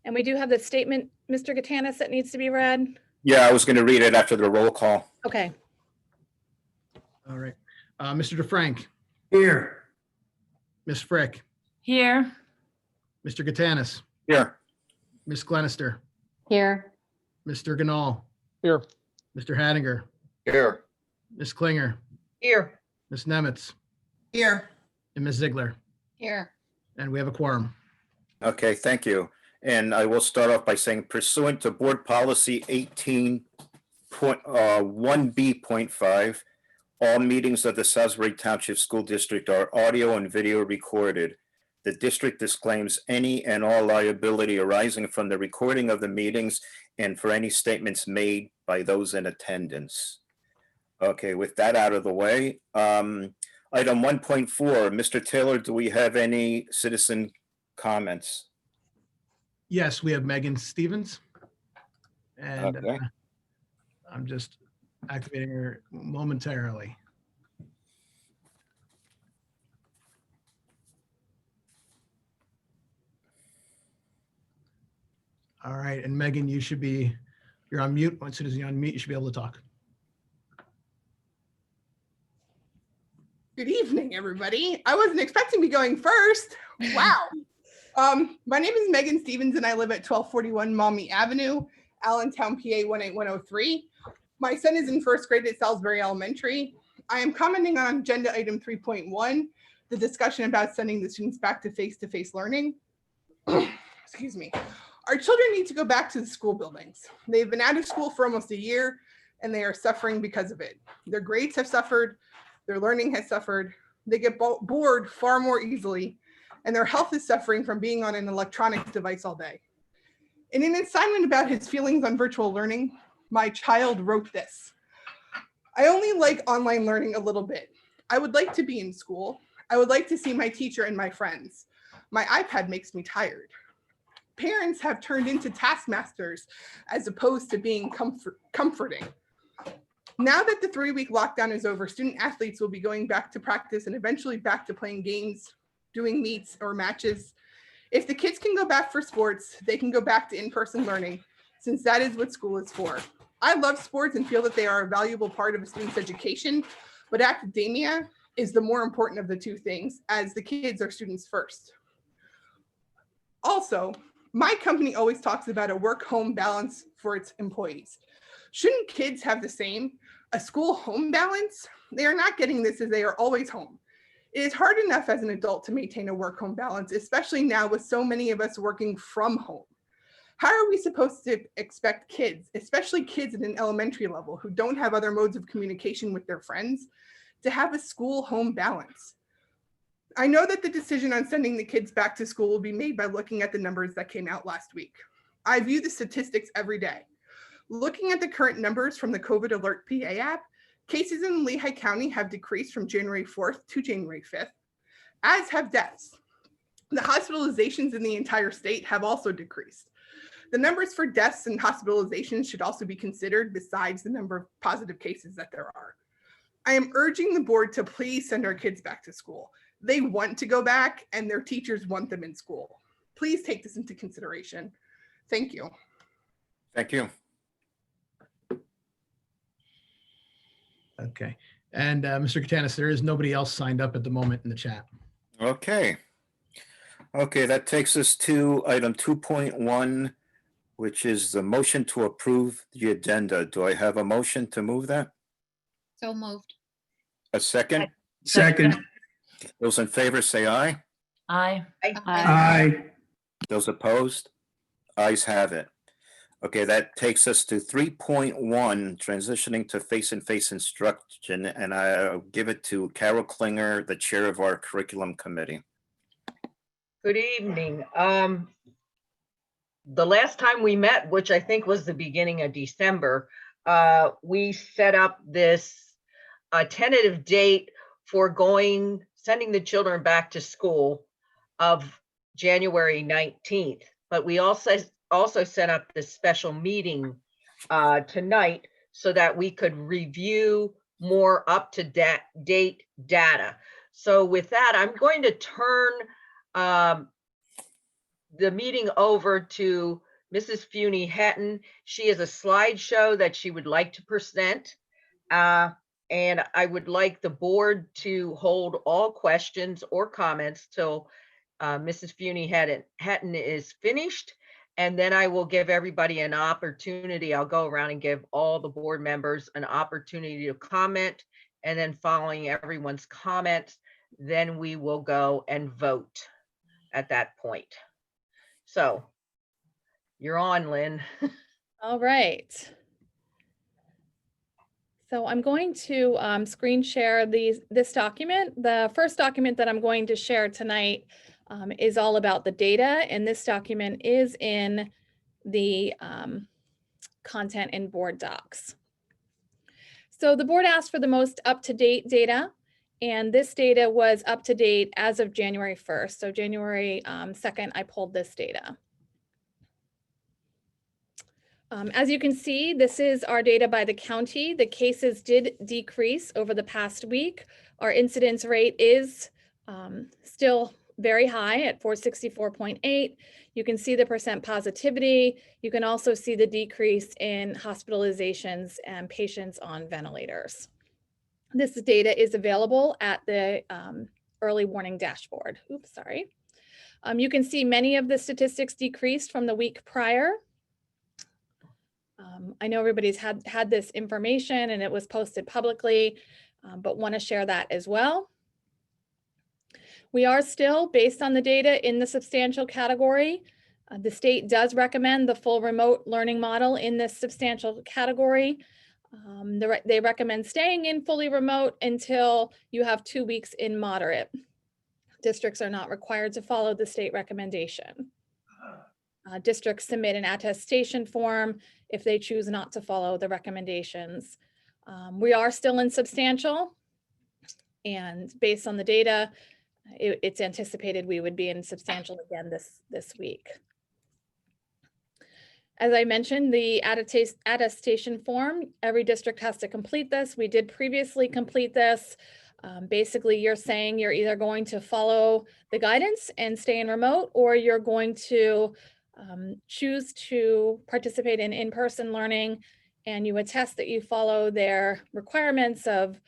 And we do have the statement, Mr. Gatanis, that needs to be read. Yeah, I was going to read it after the roll call. Okay. All right. Mr. DeFrank, Here. Ms. Frick, Here. Mr. Gatanis, Here. Ms. Glenister, Here. Mr. Ganal, Here. Mr. Hattinger, Here. Ms. Klinger, Here. Ms. Nemitz, Here. and Ms. Ziegler. Here. And we have a quorum. Okay, thank you. And I will start off by saying pursuant to Board Policy 18.1B.5, all meetings of the Salisbury Township School District are audio and video recorded. The district disclaims any and all liability arising from the recording of the meetings and for any statements made by those in attendance. Okay, with that out of the way, item 1.4, Mr. Taylor, do we have any citizen comments? Yes, we have Megan Stevens. And Okay. I'm just activating her momentarily. All right, and Megan, you're on mute. As soon as you unmute, you should be able to talk. Good evening, everybody. I wasn't expecting to be going first. Wow. My name is Megan Stevens and I live at 1241 Maumee Avenue, Allentown, PA 18103. My son is in first grade at Salisbury Elementary. I am commenting on agenda item 3.1, the discussion about sending the students back to face-to-face learning. Excuse me. Our children need to go back to the school buildings. They've been out of school for almost a year and they are suffering because of it. Their grades have suffered. Their learning has suffered. They get bored far more easily, and their health is suffering from being on an electronic device all day. In an assignment about his feelings on virtual learning, my child wrote this: I only like online learning a little bit. I would like to be in school. I would like to see my teacher and my friends. My iPad makes me tired. Parents have turned into taskmasters as opposed to being comforting. Now that the 3-week lockdown is over, student athletes will be going back to practice and eventually back to playing games, doing meets or matches. If the kids can go back for sports, they can go back to in-person learning, since that is what school is for. I love sports and feel that they are a valuable part of a student's education, but academia is the more important of the two things, as the kids are students first. Also, my company always talks about a work-home balance for its employees. Shouldn't kids have the same? A school-home balance? They are not getting this as they are always home. It is hard enough as an adult to maintain a work-home balance, especially now with so many of us working from home. How are we supposed to expect kids, especially kids at an elementary level who don't have other modes of communication with their friends, to have a school-home balance? I know that the decision on sending the kids back to school will be made by looking at the numbers that came out last week. I view the statistics every day. Looking at the current numbers from the COVID Alert PA app, cases in Lehigh County have decreased from January 4th to January 5th, as have deaths. The hospitalizations in the entire state have also decreased. The numbers for deaths and hospitalizations should also be considered besides the number of positive cases that there are. I am urging the board to please send our kids back to school. They want to go back and their teachers want them in school. Please take this into consideration. Thank you. Thank you. Okay. And Mr. Katanis, there is nobody else signed up at the moment in the chat. Okay. Okay, that takes us to item 2.1, which is the motion to approve the addenda. Do I have a motion to move that? So moved. A second? Second. Those in favor say aye. Aye. Aye. Those opposed? Ayes have it. Okay, that takes us to 3.1, transitioning to face-to-face instruction, and I'll give it to Carol Klinger, the chair of our curriculum committee. Good evening. The last time we met, which I think was the beginning of December, we set up this tentative date for sending the children back to school of January 19th. But we also set up this special meeting tonight so that we could review more up-to-date data. So with that, I'm going to turn the meeting over to Mrs. Funi Hatton. She has a slideshow that she would like to present. And I would like the board to hold all questions or comments till Mrs. Funi Hatton is finished. And then I will give everybody an opportunity. I'll go around and give all the board members an opportunity to comment. And then following everyone's comments, then we will go and vote at that point. So you're on, Lynn. All right. So I'm going to screen share this document. The first document that I'm going to share tonight is all about the data, and this document is in the content in board docs. So the board asked for the most up-to-date data, and this data was up to date as of January 1st. So January 2nd, I pulled this data. As you can see, this is our data by the county. The cases did decrease over the past week. Our incidence rate is still very high at 464.8. You can see the percent positivity. You can also see the decrease in hospitalizations and patients on ventilators. This data is available at the early warning dashboard. Oops, sorry. You can see many of the statistics decreased from the week prior. I know everybody's had this information and it was posted publicly, but want to share that as well. We are still, based on the data, in the substantial category. The state does recommend the full remote learning model in this substantial category. They recommend staying in fully remote until you have 2 weeks in moderate. Districts are not required to follow the state recommendation. Districts submit an attestation form if they choose not to follow the recommendations. We are still in substantial, and based on the data, it's anticipated we would be in substantial again this week. As I mentioned, the attestation form, every district has to complete this. We did previously complete this. Basically, you're saying you're either going to follow the guidance and stay in remote, or you're going to choose to participate in in-person learning, and you attest that you follow their requirements of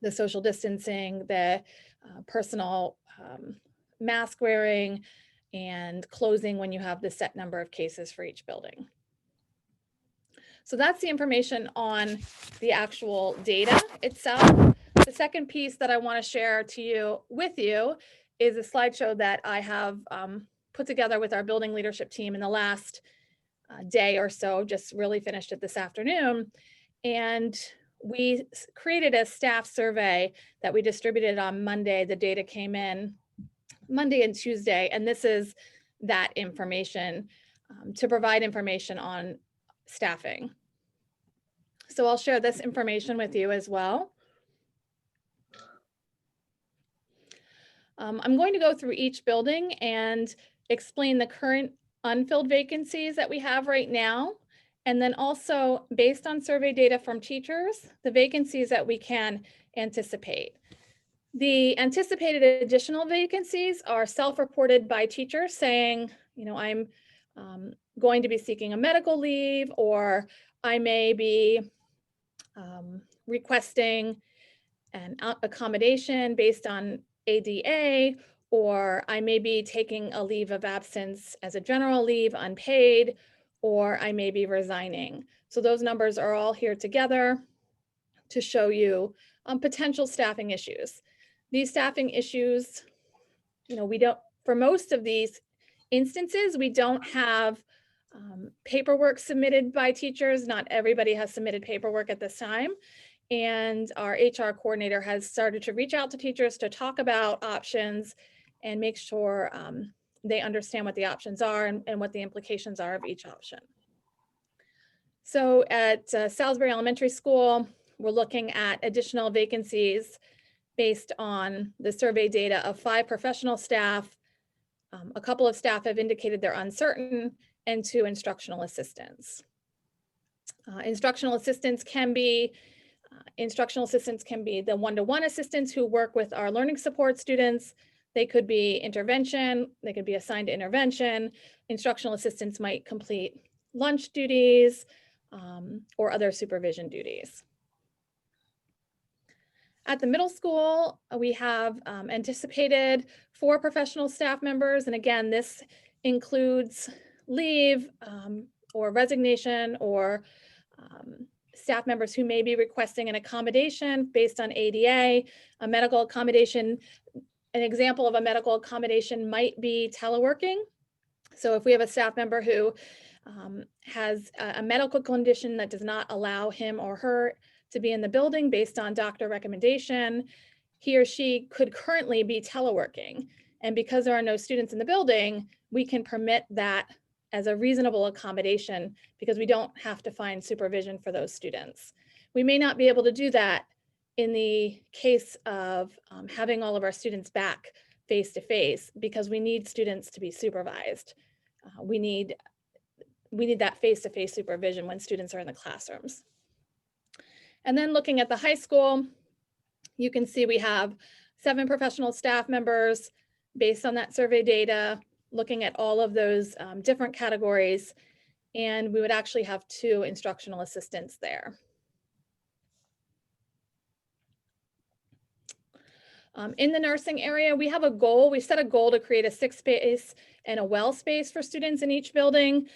the social distancing, the personal mask wearing, and closing when you have the set number of cases for each building. So that's the information on the actual data itself. The second piece that I want to share with you is a slideshow that I have put together with our building leadership team in the last day or so, just really finished it this afternoon. And we created a staff survey that we distributed on Monday. The data came in Monday and Tuesday, and this is that information to provide information on staffing. So I'll share this information with you as well. I'm going to go through each building and explain the current unfilled vacancies that we have right now. And then also, based on survey data from teachers, the vacancies that we can anticipate. The anticipated additional vacancies are self-reported by teachers saying, you know, I'm going to be seeking a medical leave, or I may be requesting an accommodation based on ADA, or I may be taking a leave of absence as a general leave, unpaid, or I may be resigning. So those numbers are all here together to show you potential staffing issues. These staffing issues, you know, for most of these instances, we don't have paperwork submitted by teachers. Not everybody has submitted paperwork at this time. And our HR coordinator has started to reach out to teachers to talk about options and make sure they understand what the options are and what the implications are of each option. So at Salisbury Elementary School, we're looking at additional vacancies based on the survey data of 5 professional staff. A couple of staff have indicated they're uncertain, and 2 instructional assistants. Instructional assistants can be the one-to-one assistants who work with our learning support students. They could be intervention, they could be assigned to intervention. Instructional assistants might complete lunch duties or other supervision duties. At the middle school, we have anticipated 4 professional staff members. And again, this includes leave or resignation or staff members who may be requesting an accommodation based on ADA, a medical accommodation. An example of a medical accommodation might be teleworking. So if we have a staff member who has a medical condition that does not allow him or her to be in the building based on doctor recommendation, he or she could currently be teleworking. And because there are no students in the building, we can permit that as a reasonable accommodation because we don't have to find supervision for those students. We may not be able to do that in the case of having all of our students back face-to-face because we need students to be supervised. We need that face-to-face supervision when students are in the classrooms. And then looking at the high school, you can see we have 7 professional staff members based on that survey data, looking at all of those different categories, and we would actually have 2 instructional assistants there. In the nursing area, we have a goal. We set a goal to create a sick space and a well space for students in each building.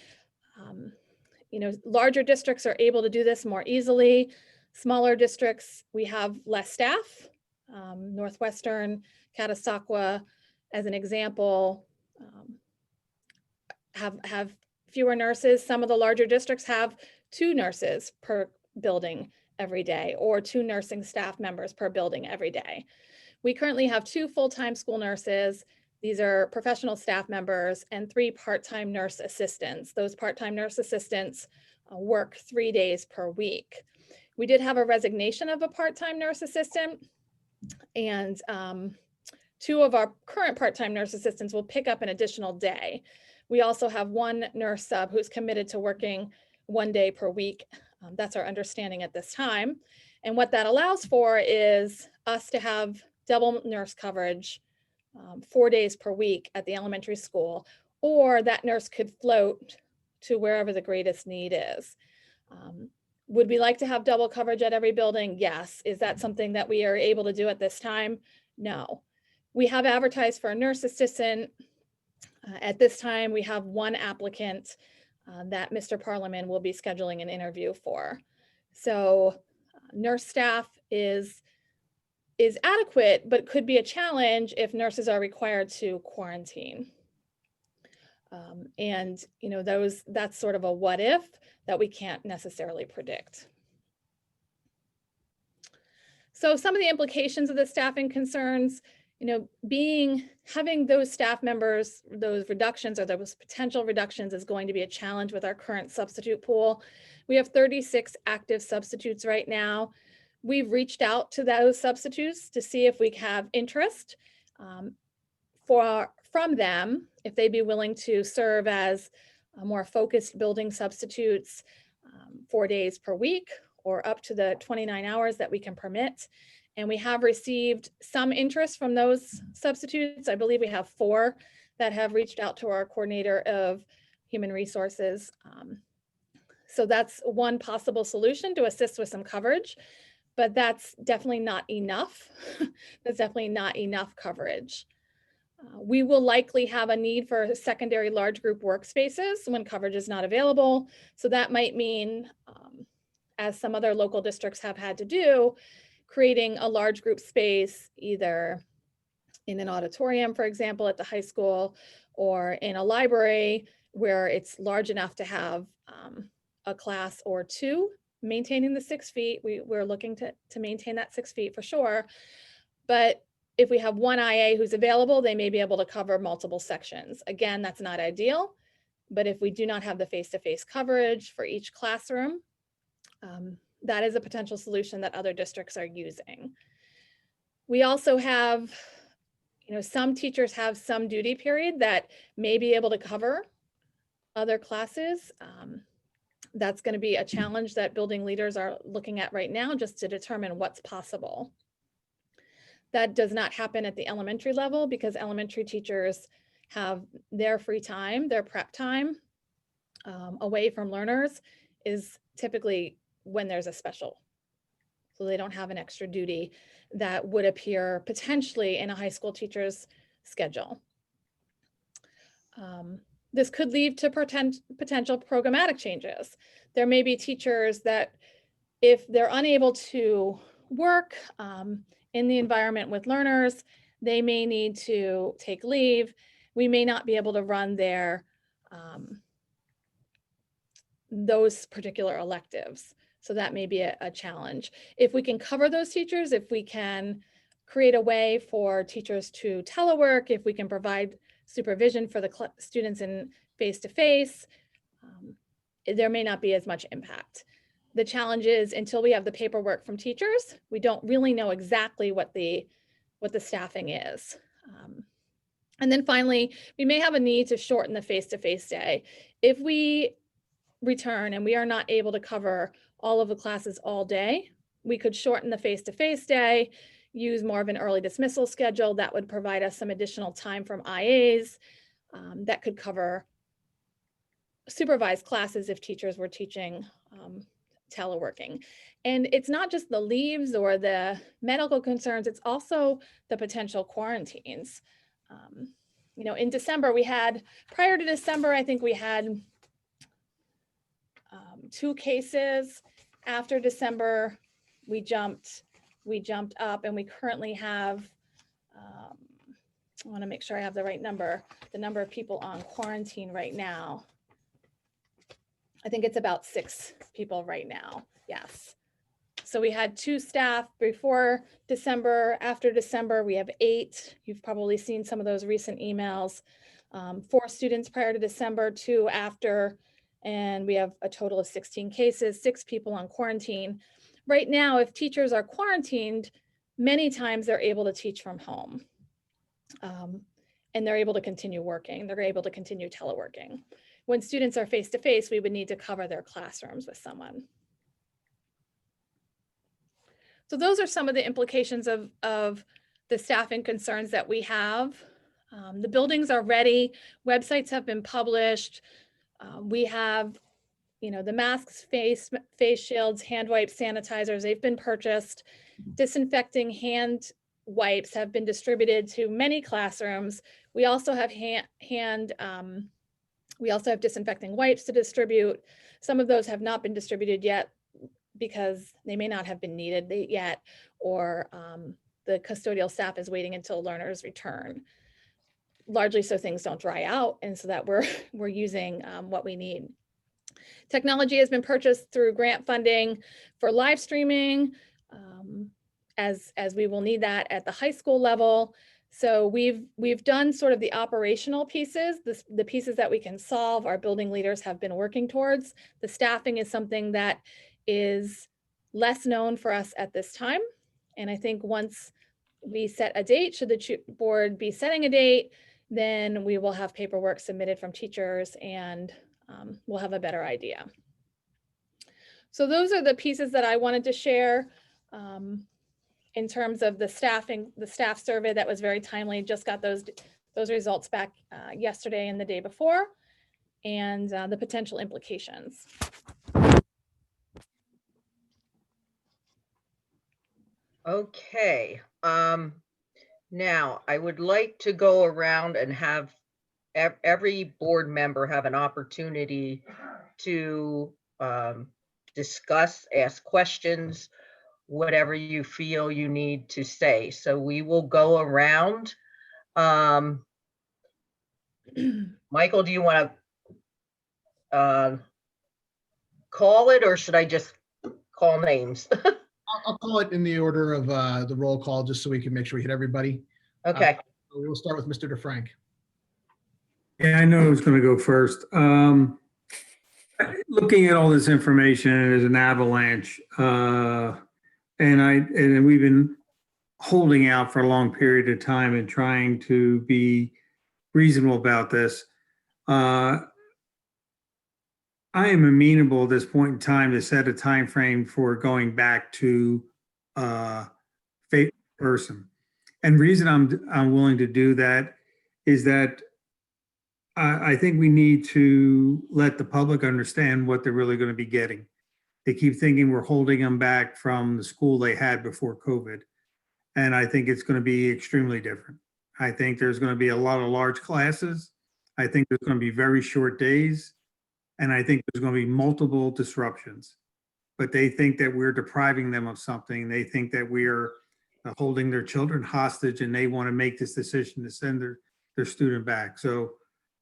You know, larger districts are able to do this more easily. Smaller districts, we have less staff. Northwestern, Catasauqua, as an example, have fewer nurses. Some of the larger districts have 2 nurses per building every day or 2 nursing staff members per building every day. We currently have 2 full-time school nurses. These are professional staff members and 3 part-time nurse assistants. Those part-time nurse assistants work 3 days per week. We did have a resignation of a part-time nurse assistant, and 2 of our current part-time nurse assistants will pick up an additional day. We also have 1 nurse sub who's committed to working 1 day per week. That's our understanding at this time. And what that allows for is us to have double nurse coverage 4 days per week at the elementary school, or that nurse could float to wherever the greatest need is. Would we like to have double coverage at every building? Yes. Is that something that we are able to do at this time? No. We have advertised for a nurse assistant. At this time, we have 1 applicant that Mr. Parliament will be scheduling an interview for. So nurse staff is adequate, but could be a challenge if nurses are required to quarantine. And you know, that's sort of a what if that we can't necessarily predict. So some of the implications of the staffing concerns, you know, having those staff members, those reductions or those potential reductions is going to be a challenge with our current substitute pool. We have 36 active substitutes right now. We've reached out to those substitutes to see if we have interest from them, if they'd be willing to serve as more focused building substitutes 4 days per week or up to the 29 hours that we can permit. And we have received some interest from those substitutes. I believe we have 4 that have reached out to our coordinator of human resources. So that's one possible solution to assist with some coverage, but that's definitely not enough. That's definitely not enough coverage. We will likely have a need for secondary large group workspaces when coverage is not available. So that might mean, as some other local districts have had to do, creating a large group space either in an auditorium, for example, at the high school, or in a library where it's large enough to have a class or 2 maintaining the 6 feet. We're looking to maintain that 6 feet for sure. But if we have 1 IA who's available, they may be able to cover multiple sections. Again, that's not ideal, but if we do not have the face-to-face coverage for each classroom, that is a potential solution that other districts are using. We also have, you know, some teachers have some duty period that may be able to cover other classes. That's going to be a challenge that building leaders are looking at right now just to determine what's possible. That does not happen at the elementary level because elementary teachers have their free time, their prep time away from learners is typically when there's a special. So they don't have an extra duty that would appear potentially in a high school teacher's schedule. This could lead to potential programmatic changes. There may be teachers that if they're unable to work in the environment with learners, they may need to take leave. We may not be able to run their those particular electives. So that may be a challenge. If we can cover those teachers, if we can create a way for teachers to telework, if we can provide supervision for the students in face-to-face, there may not be as much impact. The challenge is until we have the paperwork from teachers, we don't really know exactly what the staffing is. And then finally, we may have a need to shorten the face-to-face day. If we return and we are not able to cover all of the classes all day, we could shorten the face-to-face day, use more of an early dismissal schedule that would provide us some additional time from IAs that could cover supervised classes if teachers were teaching teleworking. And it's not just the leaves or the medical concerns, it's also the potential quarantines. You know, in December prior to December, I think we had 2 cases. After December, we jumped up and we currently have, I want to make sure I have the right number, the number of people on quarantine right now. I think it's about 6 people right now. Yes. So we had 2 staff before December. After December, we have 8. You've probably seen some of those recent emails. 4 students prior to December, 2 after, and we have a total of 16 cases, 6 people on quarantine. Right now, if teachers are quarantined, many times they're able to teach from home. And they're able to continue working. They're able to continue teleworking. When students are face-to-face, we would need to cover their classrooms with someone. So those are some of the implications of the staffing concerns that we have. The buildings are ready. Websites have been published. We have, you know, the masks, face shields, hand wipes, sanitizers, they've been purchased. Disinfecting hand wipes have been distributed to many classrooms. We also have we also have disinfecting wipes to distribute. Some of those have not been distributed yet because they may not have been needed yet, or the custodial staff is waiting until learners return. Largely so things don't dry out and so that we're using what we need. Technology has been purchased through grant funding for live streaming, as we will need that at the high school level. So we've done sort of the operational pieces, the pieces that we can solve, our building leaders have been working towards. The staffing is something that is less known for us at this time. And I think once we set a date, should the board be setting a date, then we will have paperwork submitted from teachers and we'll have a better idea. So those are the pieces that I wanted to share in terms of the staffing, the staff survey that was very timely. Just got those results back yesterday and the day before, and the potential implications. Okay. Now I would like to go around and have every board member have an opportunity to discuss, ask questions, whatever you feel you need to say. So we will go around. Michael, do you want to call it, or should I just call names? I'll call it in the order of the roll call, just so we can make sure we hit everybody. Okay. We'll start with Mr. DeFrank. Yeah, I know who's going to go first. Looking at all this information, it is an avalanche. And we've been holding out for a long period of time and trying to be reasonable about this. I am amenable at this point in time to set a time frame for going back to face person. And reason I'm willing to do that is that I think we need to let the public understand what they're really going to be getting. They keep thinking we're holding them back from the school they had before COVID. And I think it's going to be extremely different. I think there's going to be a lot of large classes. I think there's going to be very short days. And I think there's going to be multiple disruptions. But they think that we're depriving them of something. They think that we're holding their children hostage, and they want to make this decision to send their student back. So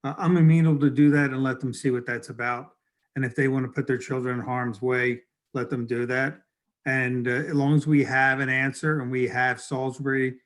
I'm amenable to do that and let them see what that's about. And if they want to put their children in harm's way, let them do that. And as long as we have an answer and we have Salisbury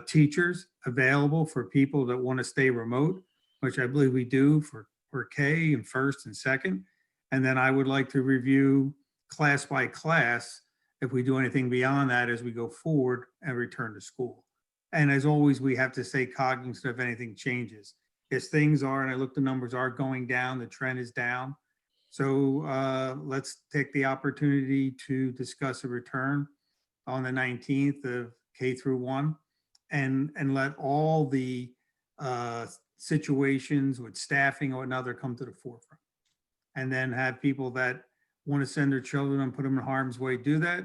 teachers available for people that want to stay remote, which I believe we do for K and first and second. And then I would like to review class by class if we do anything beyond that as we go forward and return to school. And as always, we have to stay cognizant if anything changes. As things are, and I look, the numbers are going down, the trend is down. So let's take the opportunity to discuss a return on the 19th of K through 1 and let all the situations with staffing or another come to the forefront. And then have people that want to send their children and put them in harm's way do that.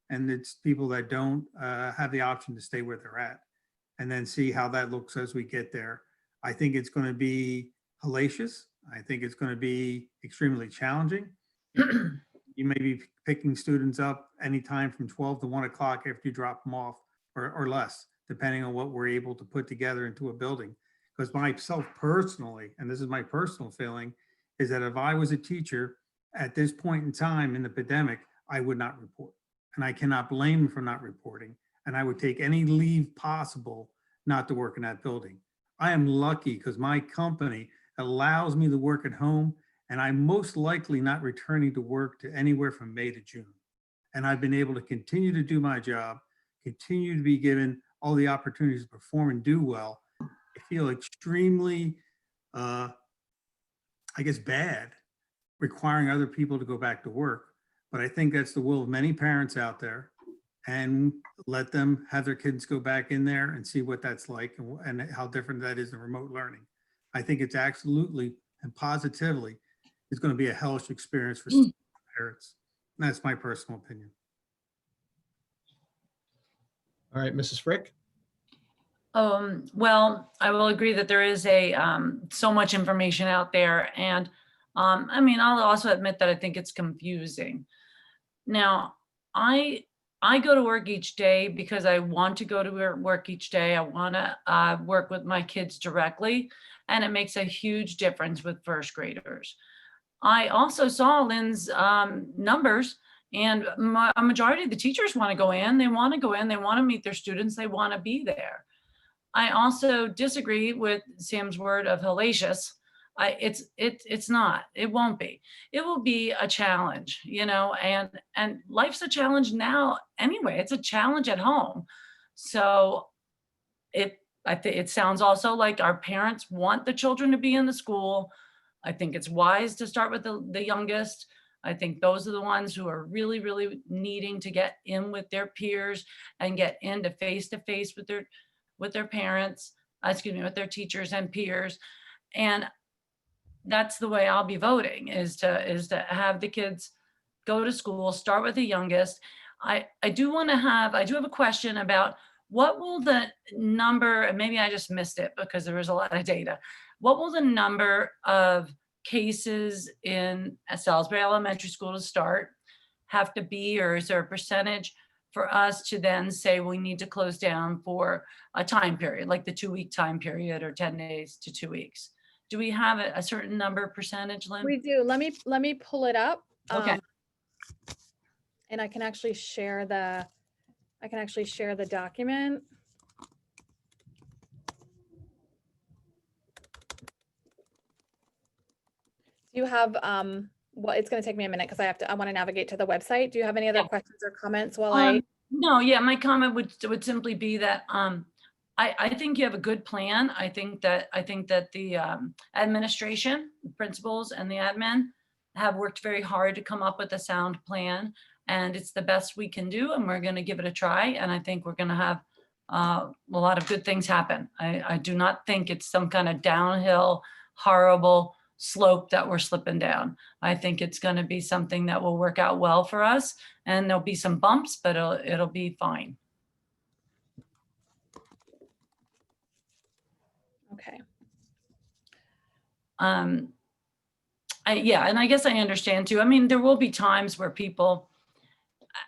And it's people that don't have the option to stay where they're at. And then see how that looks as we get there. I think it's going to be hellacious. I think it's going to be extremely challenging. You may be picking students up anytime from 12 to 1 o'clock after you drop them off or less, depending on what we're able to put together into a building. Because myself personally, and this is my personal feeling, is that if I was a teacher at this point in time in the pandemic, I would not report. And I cannot blame them for not reporting. And I would take any leave possible not to work in that building. I am lucky because my company allows me to work at home, and I'm most likely not returning to work to anywhere from May to June. And I've been able to continue to do my job, continue to be given all the opportunities to perform and do well. I feel extremely, I guess, bad requiring other people to go back to work. But I think that's the will of many parents out there, and let them have their kids go back in there and see what that's like and how different that is than remote learning. I think it's absolutely and positively is going to be a hellish experience for parents. And that's my personal opinion. All right, Mrs. Frick. Well, I will agree that there is so much information out there. And I mean, I'll also admit that I think it's confusing. Now, I go to work each day because I want to go to work each day. I want to work with my kids directly, and it makes a huge difference with first graders. I also saw Lynn's numbers, and a majority of the teachers want to go in. They want to go in. They want to meet their students. They want to be there. I also disagree with Sam's word of hellacious. It's not. It won't be. It will be a challenge, you know, and life's a challenge now anyway. It's a challenge at home. So I think it sounds also like our parents want the children to be in the school. I think it's wise to start with the youngest. I think those are the ones who are really, really needing to get in with their peers and get into face-to-face with their parents, with their teachers and peers. And that's the way I'll be voting, is to have the kids go to school, start with the youngest. I do have a question about what will the number, and maybe I just missed it because there was a lot of data. What will the number of cases in Salisbury Elementary School to start have to be, or is there a percentage for us to then say we need to close down for a time period, like the 2-week time period or 10 days to 2 weeks? Do we have a certain number percentage, Lynn? We do. Let me pull it up. Okay. And I can actually share the document. Do you have well, it's going to take me a minute because I want to navigate to the website. Do you have any other questions or comments while No, yeah, my comment would simply be that I think you have a good plan. I think that the administration, the principals, and the admin have worked very hard to come up with a sound plan, and it's the best we can do, and we're going to give it a try. And I think we're going to have a lot of good things happen. I do not think it's some kind of downhill, horrible slope that we're slipping down. I think it's going to be something that will work out well for us, and there'll be some bumps, but it'll be fine. Okay. Yeah, and I guess I understand too. I mean, there will be times where people,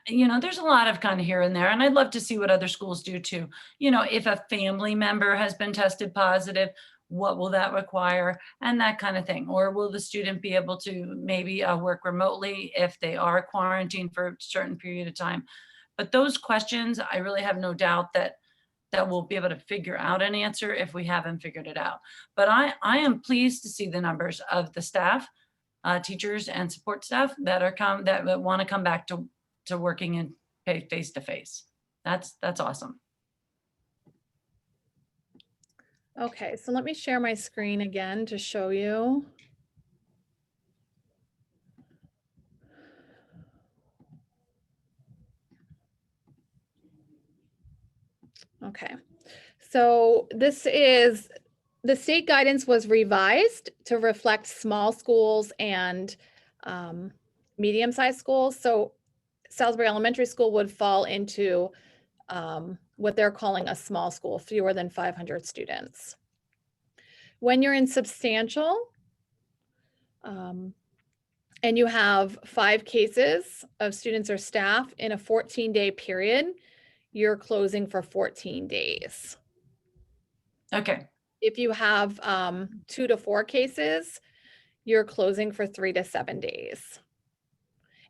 there's a lot of kind of here and there, and I'd love to see what other schools do too. If a family member has been tested positive, what will that require, and that kind of thing. Or will the student be able to maybe work remotely if they are quarantined for a certain period of time? But those questions, I really have no doubt that we'll be able to figure out an answer if we haven't figured it out. But I am pleased to see the numbers of the staff, teachers and support staff that want to come back to working in face to face. That's awesome. Okay, so let me share my screen again to show you. Okay, so this is, the state guidance was revised to reflect small schools and medium-sized schools. So Salisbury Elementary School would fall into what they're calling a small school, fewer than 500 students. When you're in substantial, and you have 5 cases of students or staff in a 14-day period, you're closing for 14 days. Okay. If you have 2 to 4 cases, you're closing for 3 to 7 days.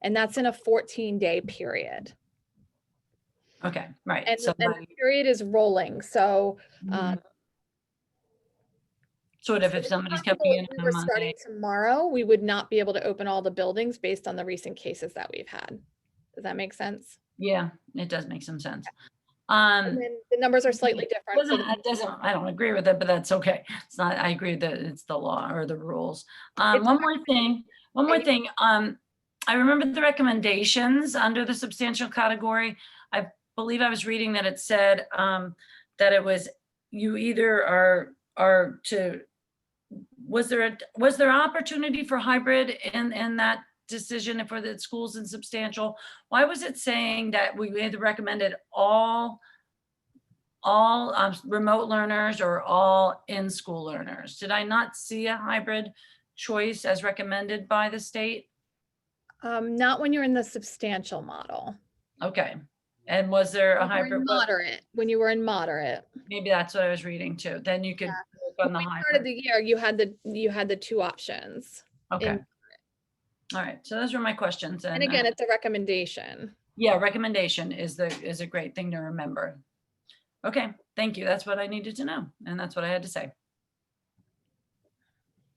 And that's in a 14-day period. Okay, right. And, So and the period is rolling. So sort of if somebody's coming in we on were a Monday. starting tomorrow, we would not be able to open all the buildings based on the recent cases that we've had. Does that make sense? Yeah, it does make some sense. And then the numbers are slightly different. for the- I don't agree with it, but that's okay. It's not, I agree that it's the law or the rules. It's One more thing. I remember the recommendations under the substantial category. I believe I was reading that it said that it was, you either are to, was there opportunity for hybrid in that decision for the schools in substantial? Why was it saying that we either recommended all remote learners or all in-school learners? Did I not see a hybrid choice as recommended by the state? Not when you're in the substantial model. Okay. And was there a When you were in hybrid? moderate, when you were in moderate. Maybe that's what I was reading too. Then you could work on the When we started hybrid. the year, you had the 2 options. Okay. All right. So those were my questions. And again, it's a recommendation. Yeah, recommendation is a great thing to remember. Okay, thank you. That's what I needed to know. And that's what I had to say.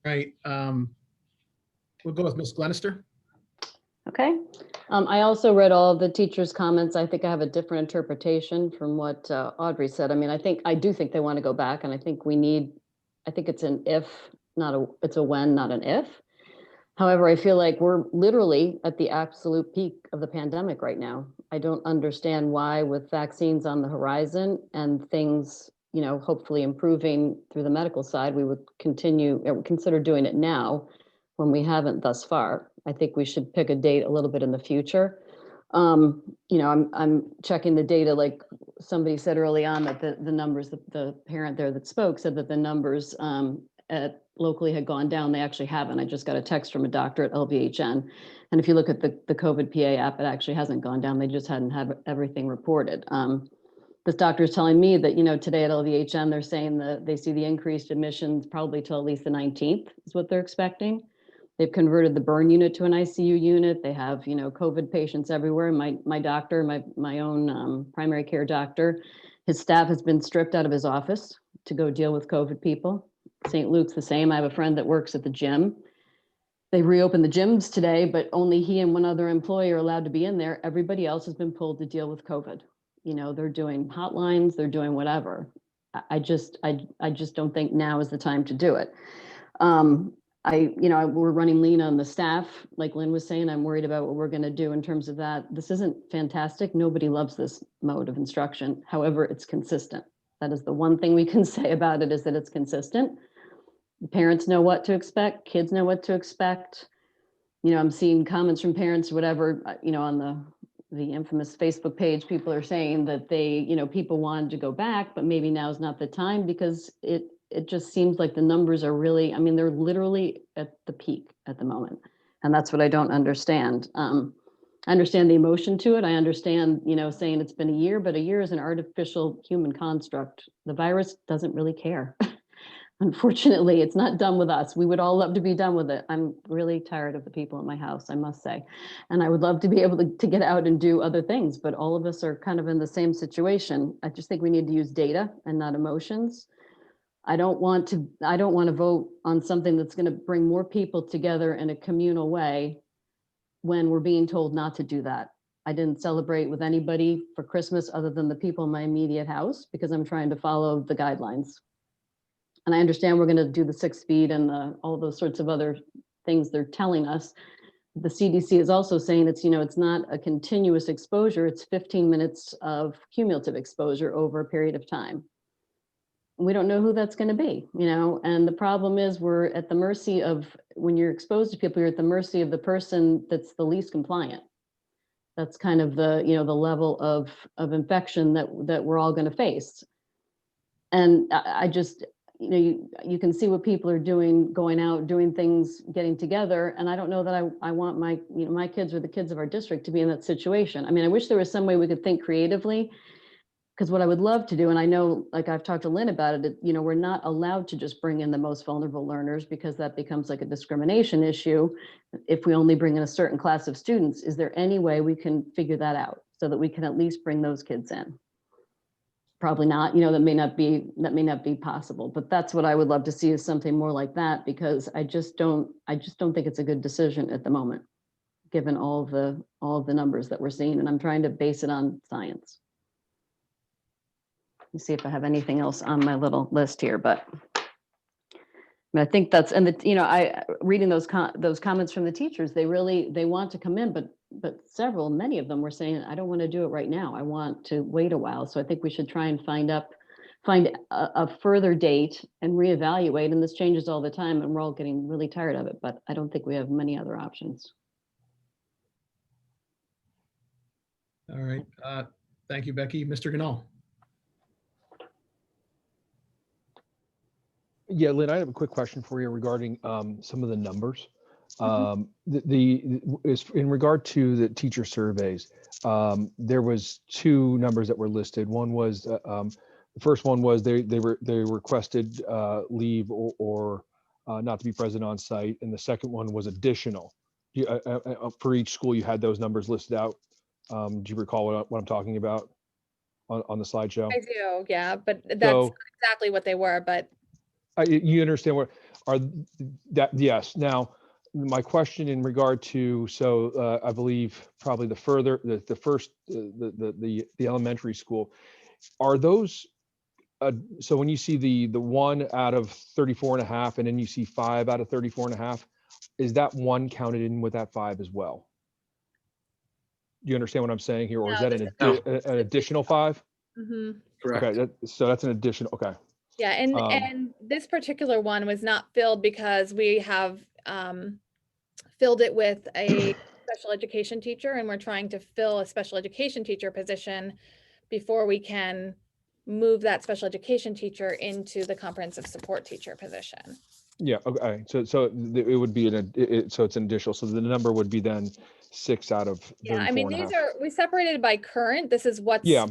Right. We'll go with Ms. Glenister. Okay. I also read all of the teachers' comments. I think I have a different interpretation from what Audrey said. I mean, I do think they want to go back, and I think it's an if, it's a when, not an if. However, I feel like we're literally at the absolute peak of the pandemic right now. I don't understand why, with vaccines on the horizon and things, hopefully improving through the medical side, we would consider doing it now when we haven't thus far. I think we should pick a date a little bit in the future. I'm checking the data, like somebody said early on, that the numbers, the parent there that spoke said that the numbers locally had gone down. They actually haven't. I just got a text from a doctor at LVHN. And if you look at the COVID PA app, it actually hasn't gone down. They just hadn't had everything reported. This doctor is telling me that, today at LVHN, they're saying that they see the increased admissions probably till at least the 19th is what they're expecting. They've converted the burn unit to an ICU unit. They have, COVID patients everywhere. My doctor, my own primary care doctor, his staff has been stripped out of his office to go deal with COVID people. St. Luke's the same. I have a friend that works at the gym. They reopened the gyms today, but only he and one other employee are allowed to be in there. Everybody else has been pulled to deal with COVID. They're doing hotlines, they're doing whatever. I just don't think now is the time to do it. we're running lean on the staff, like Lynn was saying. I'm worried about what we're going to do in terms of that. This isn't fantastic. Nobody loves this mode of instruction. However, it's consistent. That is the one thing we can say about it, is that it's consistent. Parents know what to expect. Kids know what to expect. I'm seeing comments from parents, whatever, on the infamous Facebook page, people are saying that people wanted to go back, but maybe now is not the time, because it just seems like the numbers are really, they're literally at the peak at the moment. And that's what I don't understand. I understand the emotion to it. I understand, saying it's been a year, but a year is an artificial human construct. The virus doesn't really care. Unfortunately, it's not done with us. We would all love to be done with it. I'm really tired of the people in my house, I must say. And I would love to be able to get out and do other things, but all of us are kind of in the same situation. I just think we need to use data and not emotions. I don't want to vote on something that's going to bring more people together in a communal way when we're being told not to do that. I didn't celebrate with anybody for Christmas other than the people in my immediate house, because I'm trying to follow the guidelines. And I understand we're going to do the 6 feet and all those sorts of other things they're telling us. The CDC is also saying it's not a continuous exposure. It's 15 minutes of cumulative exposure over a period of time. We don't know who that's going to be, and the problem is we're at the mercy of, when you're exposed to people, you're at the mercy of the person that's the least compliant. That's kind of the level of infection that we're all going to face. And I just, you can see what people are doing, going out, doing things, getting together. And I don't know that I want my, my kids or the kids of our district to be in that situation. I wish there was some way we could think creatively, because what I would love to do, and I know, like I've talked to Lynn about it, we're not allowed to just bring in the most vulnerable learners, because that becomes like a discrimination issue if we only bring in a certain class of students. Is there any way we can figure that out so that we can at least bring those kids in? Probably not, that may not be possible, but that's what I would love to see, is something more like that, because I just don't think it's a good decision at the moment, given all of the numbers that we're seeing, and I'm trying to base it on science. Let me see if I have anything else on my little list here, but I think that's, and I reading those comments from the teachers, they want to come in, but many of them were saying, I don't want to do it right now. I want to wait a while. So I think we should try and find a further date and reevaluate. And this changes all the time, and we're all getting really tired of it, but I don't think we have many other options. All right. Thank you, Becky. Mr. Ganal. Yeah, Lynn, I have a quick question for you regarding some of the numbers. Is in regard to the teacher surveys, there was 2 numbers that were listed. One was the first one was they requested leave or not to be present on site, and the second one was additional. For each school, you had those numbers listed out. Do you recall what I'm talking about on the slideshow? I do, yeah, but that's So, not exactly what they were, but you understand what are that? Yes. Now, my question in regard to, so I believe probably the first, the elementary school, are those, so when you see the 1 out of 34.5, and then you see 5 out of 34.5, is that 1 counted in with that 5 as well? Do you understand what I'm saying here? Or is No, that an additional 5? Correct. Okay, so that's an additional, okay. yeah, and this particular one was not filled because we have filled it with a special education teacher, and we're trying to fill a special education teacher position before we can move that special education teacher into the comprehensive support teacher position. Yeah, okay, so it would be so it's an additional, so the number would be then 6 out of 34 Yeah, and a these half. we separated by current. This is what's Yeah,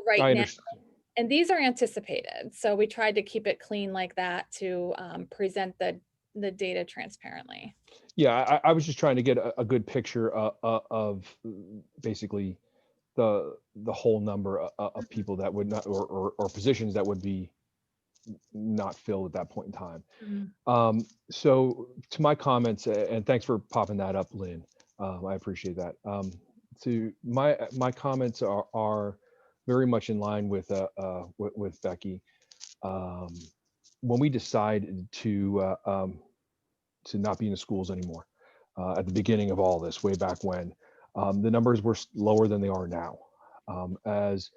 right I now. understand. And these are anticipated. So we tried to keep it clean like that to present the data transparently. Yeah, I was just trying to get a good picture of basically the whole number of people that would not, or positions that would be not filled at that point in time. So to my comments, and thanks for popping that up, Lynn. I appreciate that. To my comments are very much in line with Becky. When we decide to not be in the schools anymore. At the beginning of all this, way back when, the numbers were lower than they are now. As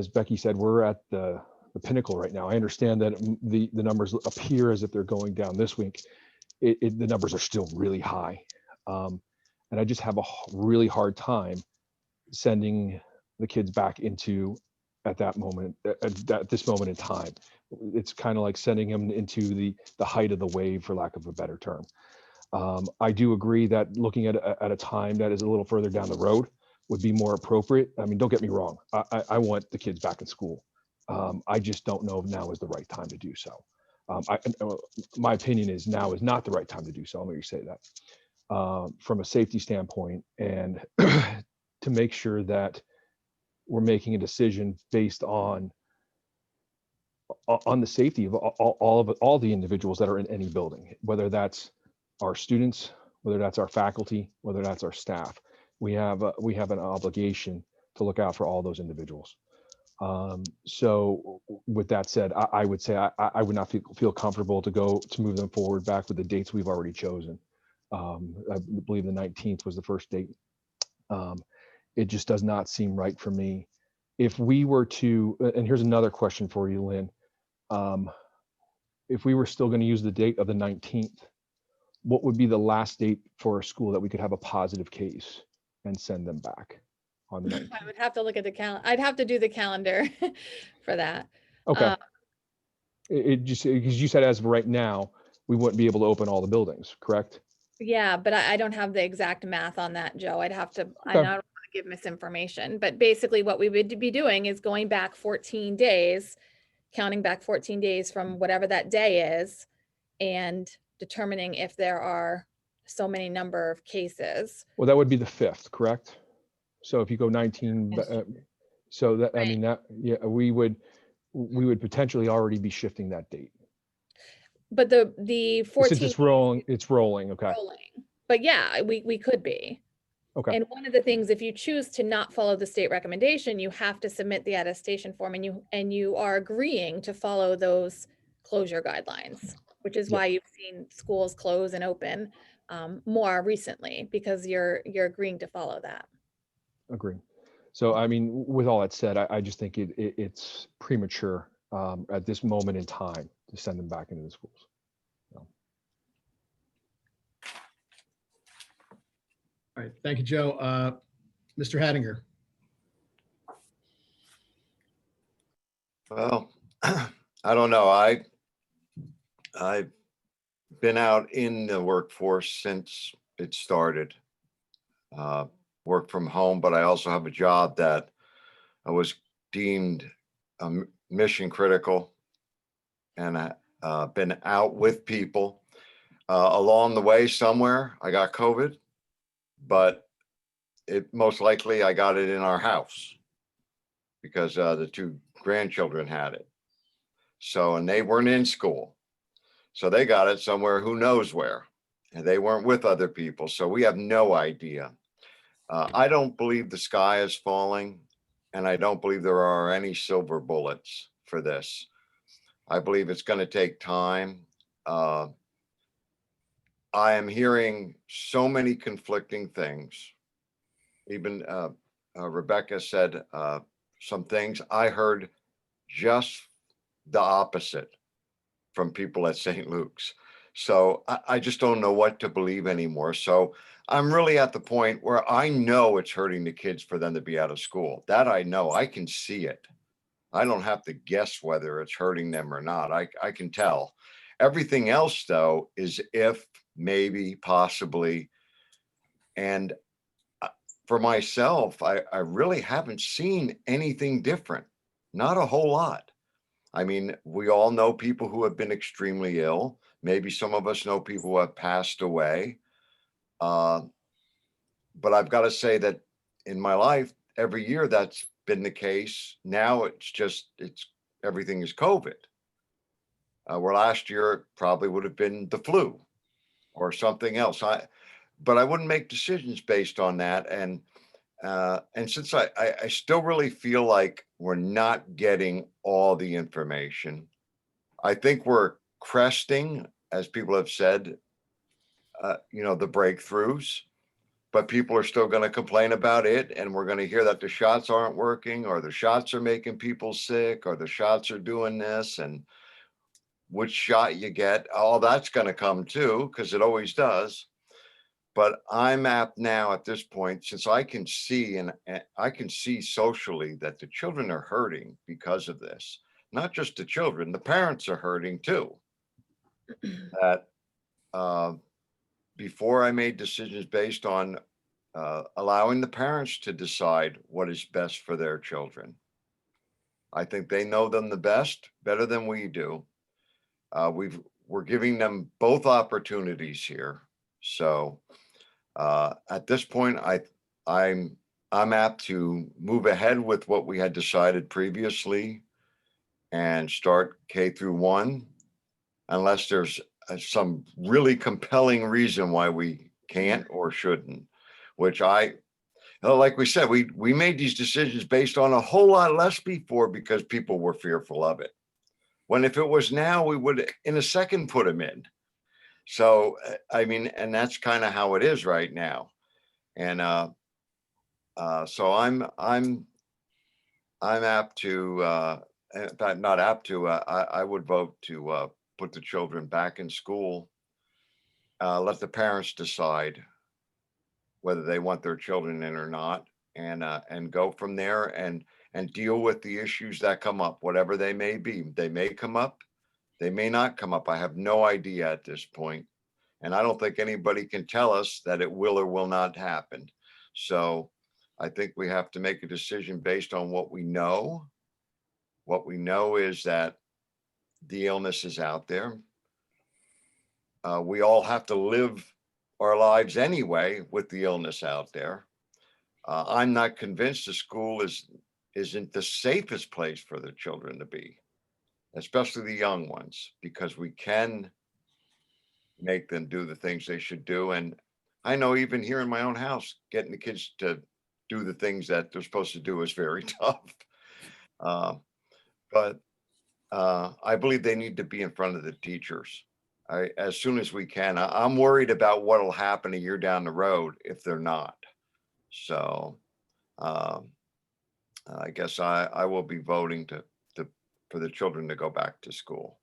Becky said, we're at the pinnacle right now. I understand that the numbers appear as if they're going down this week. The numbers are still really high. And I just have a really hard time sending the kids back into at this moment in time. It's kind of like sending them into the height of the wave, for lack of a better term. I do agree that looking at a time that is a little further down the road would be more appropriate. I mean, don't get me wrong. I want the kids back in school. I just don't know if now is the right time to do so. My opinion is now is not the right time to do so. Let me say that from a safety standpoint, and to make sure that we're making a decision based on the safety of all the individuals that are in any building, whether that's our students, whether that's our faculty, whether that's our staff. We have an obligation to look out for all those individuals. So with that said, I would say I would not feel comfortable to move them forward back with the dates we've already chosen. I believe the 19th was the first date. It just does not seem right for me. If we were to, and here's another question for you, Lynn. If we were still going to use the date of the 19th, what would be the last date for a school that we could have a positive case and send them back on the 19th? I would have to look at the calendar. I'd have to do the calendar for that. Okay. It just, because you said as of right now, we wouldn't be able to open all the buildings, correct? Yeah, but I don't have the exact math on that, Joe. I'd have to, I Okay. don't want to give misinformation, but basically what we would be doing is going back 14 days, counting back 14 days from whatever that day is, and determining if there are so many number of cases. Well, that would be the 5th, correct? So if you go 19, so that, I mean, that, yeah, we would potentially already be shifting that date. But the 14 Since it's rolling, okay. rolling. But yeah, we could be. Okay. And one of the things, if you choose to not follow the state recommendation, you have to submit the attestation form, and you are agreeing to follow those closure guidelines, which is why you've seen schools close and open more recently, because you're agreeing to follow that. Agree. So, I mean, with all that said, I just think it's premature at this moment in time to send them back into the schools. So. All right, thank you, Joe. Mr. Hattinger. Well, I don't know. I've been out in the workforce since it started. Work from home, but I also have a job that I was deemed mission critical, and I've been out with people. Along the way somewhere, I got COVID, but it most likely I got it in our house because the 2 grandchildren had it. So, and they weren't in school. So they got it somewhere, who knows where, and they weren't with other people. So we have no idea. I don't believe the sky is falling, and I don't believe there are any silver bullets for this. I believe it's going to take time. I am hearing so many conflicting things. Even Rebecca said some things. I heard just the opposite from people at St. Luke's. So I just don't know what to believe anymore. So I'm really at the point where I know it's hurting the kids for them to be out of school. That I know. I can see it. I don't have to guess whether it's hurting them or not. I can tell. Everything else, though, is if, maybe, possibly. And for myself, I really haven't seen anything different. Not a whole lot. I mean, we all know people who have been extremely ill. Maybe some of us know people who have passed away. But I've got to say that in my life, every year that's been the case. Now it's everything is COVID. Where last year it probably would have been the flu or something else. But I wouldn't make decisions based on that. And since I still really feel like we're not getting all the information, I think we're cresting, as people have said, the breakthroughs, but people are still going to complain about it. And we're going to hear that the shots aren't working, or the shots are making people sick, or the shots are doing this, and which shot you get, all that's going to come too, because it always does. But I'm apt now at this point, since I can see, and I can see socially that the children are hurting because of this. Not just the children, the parents are hurting too. That before I made decisions based on allowing the parents to decide what is best for their children. I think they know them the best, better than we do. We're giving them both opportunities here. So at this point, I'm apt to move ahead with what we had decided previously and start K through 1, unless there's some really compelling reason why we can't or shouldn't, which like we said, we made these decisions based on a whole lot less before because people were fearful of it. When if it was now, we would in a second put them in. So, I mean, and that's kind of how it is right now. And so I'm apt to, in fact, not apt to, I would vote to put the children back in school. Let the parents decide whether they want their children in or not, and go from there and deal with the issues that come up, whatever they may be. They may come up, they may not come up. I have no idea at this point. And I don't think anybody can tell us that it will or will not happen. So I think we have to make a decision based on what we know. What we know is that the illness is out there. We all have to live our lives anyway with the illness out there. I'm not convinced the school isn't the safest place for the children to be, especially the young ones, because we can make them do the things they should do. And I know even here in my own house, getting the kids to do the things that they're supposed to do is very tough. But I believe they need to be in front of the teachers as soon as we can. I'm worried about what will happen a year down the road if they're not. So I guess I will be voting for the children to go back to school.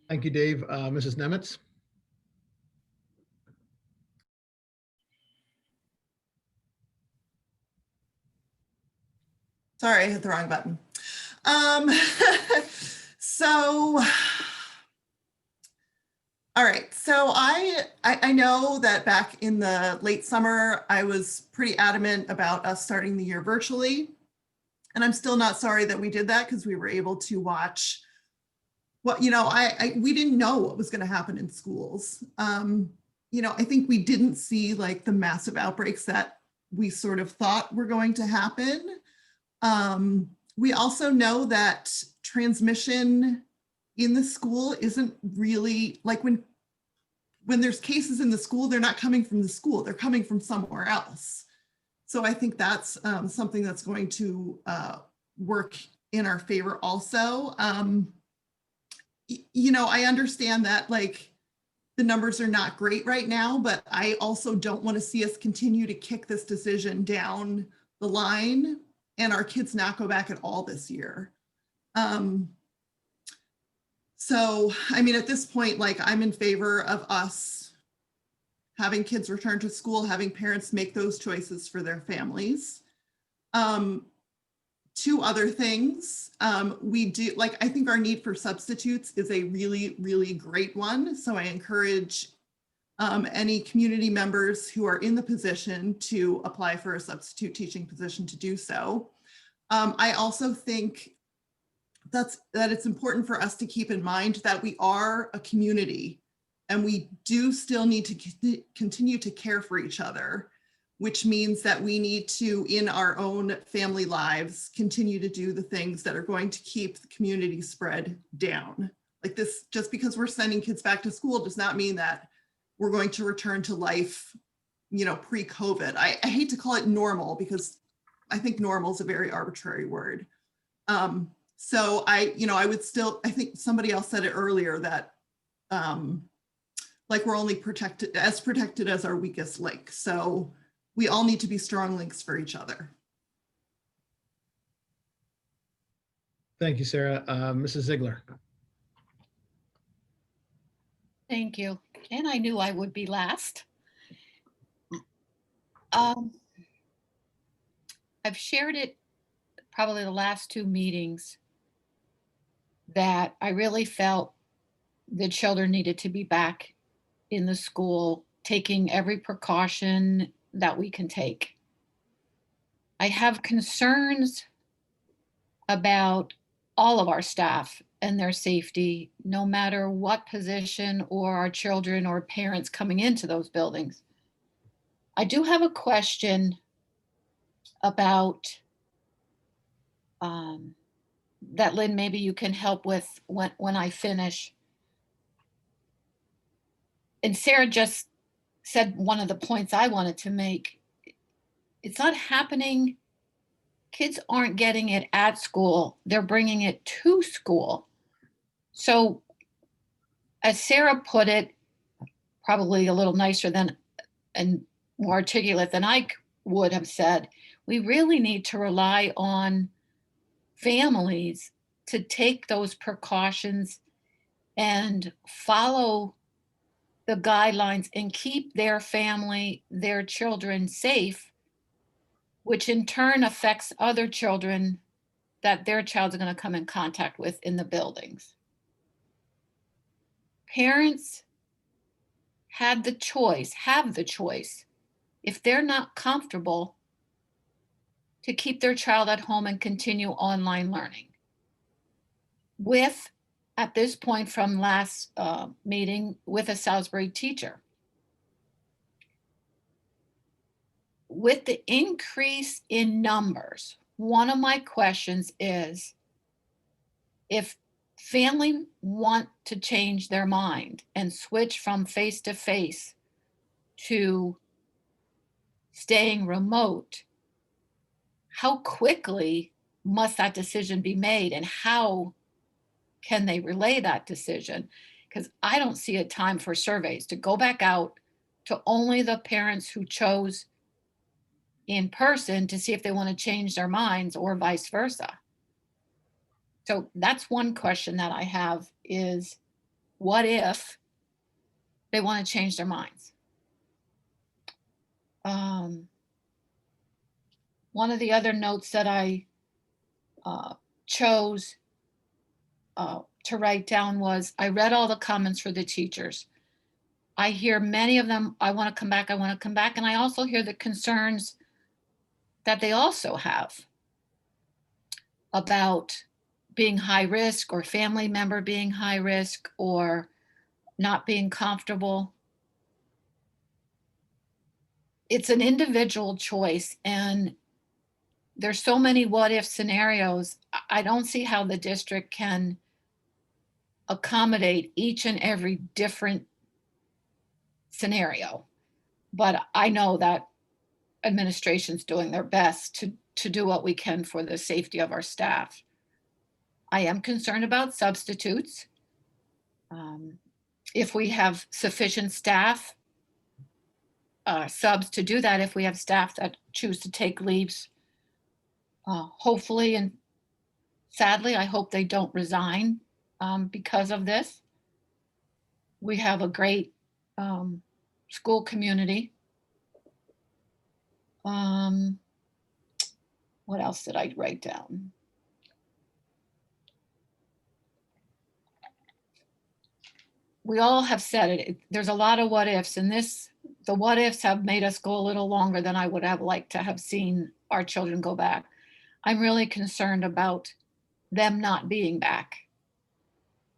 Thank you, Dave. Mrs. Nemitz? Sorry, I hit the wrong button. So, all right. So I know that back in the late summer, I was pretty adamant about us starting the year virtually. And I'm still not sorry that we did that, because we were able to watch what, we didn't know what was going to happen in schools. I think we didn't see like the massive outbreaks that we sort of thought were going to happen. We also know that transmission in the school isn't really like when there's cases in the school, they're not coming from the school, they're coming from somewhere else. So I think that's something that's going to work in our favor also. I understand that like the numbers are not great right now, but I also don't want to see us continue to kick this decision down the line and our kids not go back at all this year. So, I mean, at this point, like I'm in favor of us having kids return to school, having parents make those choices for their families. Two other things, we do, like, I think our need for substitutes is a really, really great one. So I encourage any community members who are in the position to apply for a substitute teaching position to do so. I also think that it's important for us to keep in mind that we are a community and we do still need to continue to care for each other, which means that we need to, in our own family lives, continue to do the things that are going to keep the community spread down. Like this, just because we're sending kids back to school does not mean that we're going to return to life, pre-COVID. I hate to call it normal because I think normal is a very arbitrary word. So I would still, I think somebody else said it earlier that like we're only protected as our weakest link. So we all need to be strong links for each other. Thank you, Sarah. Mrs. Ziegler. Thank you. And I knew I would be last. I've shared it probably the last two meetings that I really felt the children needed to be back in the school, taking every precaution that we can take. I have concerns about all of our staff and their safety, no matter what position or our children or parents coming into those buildings. I do have a question about that, Lynn, maybe you can help with when I finish. And Sarah just said one of the points I wanted to make. It's not happening. Kids aren't getting it at school. They're bringing it to school. So as Sarah put it, probably a little nicer than and more articulate than I would have said, we really need to rely on families to take those precautions and follow the guidelines and keep their family, their children safe, which in turn affects other children that their child's going to come in contact with in the buildings. Parents have the choice, if they're not comfortable, to keep their child at home and continue online learning. With, at this point from last meeting, with a Salisbury teacher. With the increase in numbers, one of my questions is, if family want to change their mind and switch from face-to-face to staying remote, how quickly must that decision be made, and how can they relay that decision? Because I don't see a time for surveys to go back out to only the parents who chose in person to see if they want to change their minds, or vice versa. So that's one question that I have, is what if they want to change their minds? One of the other notes that I chose to write down was, I read all the comments for the teachers. I hear many of them, I want to come back, and I also hear the concerns that they also have about being high risk, or family member being high risk, or not being comfortable. It's an individual choice, and there's so many what if scenarios. I don't see how the district can accommodate each and every different scenario. But I know that administration's doing their best to do what we can for the safety of our staff. I am concerned about substitutes. If we have sufficient staff, subs to do that, if we have staff that choose to take leaves, hopefully, and sadly, I hope they don't resign because of this. We have a great school community. What else did I write down? We all have said it. There's a lot of what ifs, and the what ifs have made us go a little longer than I would have liked to have seen our children go back. I'm really concerned about them not being back.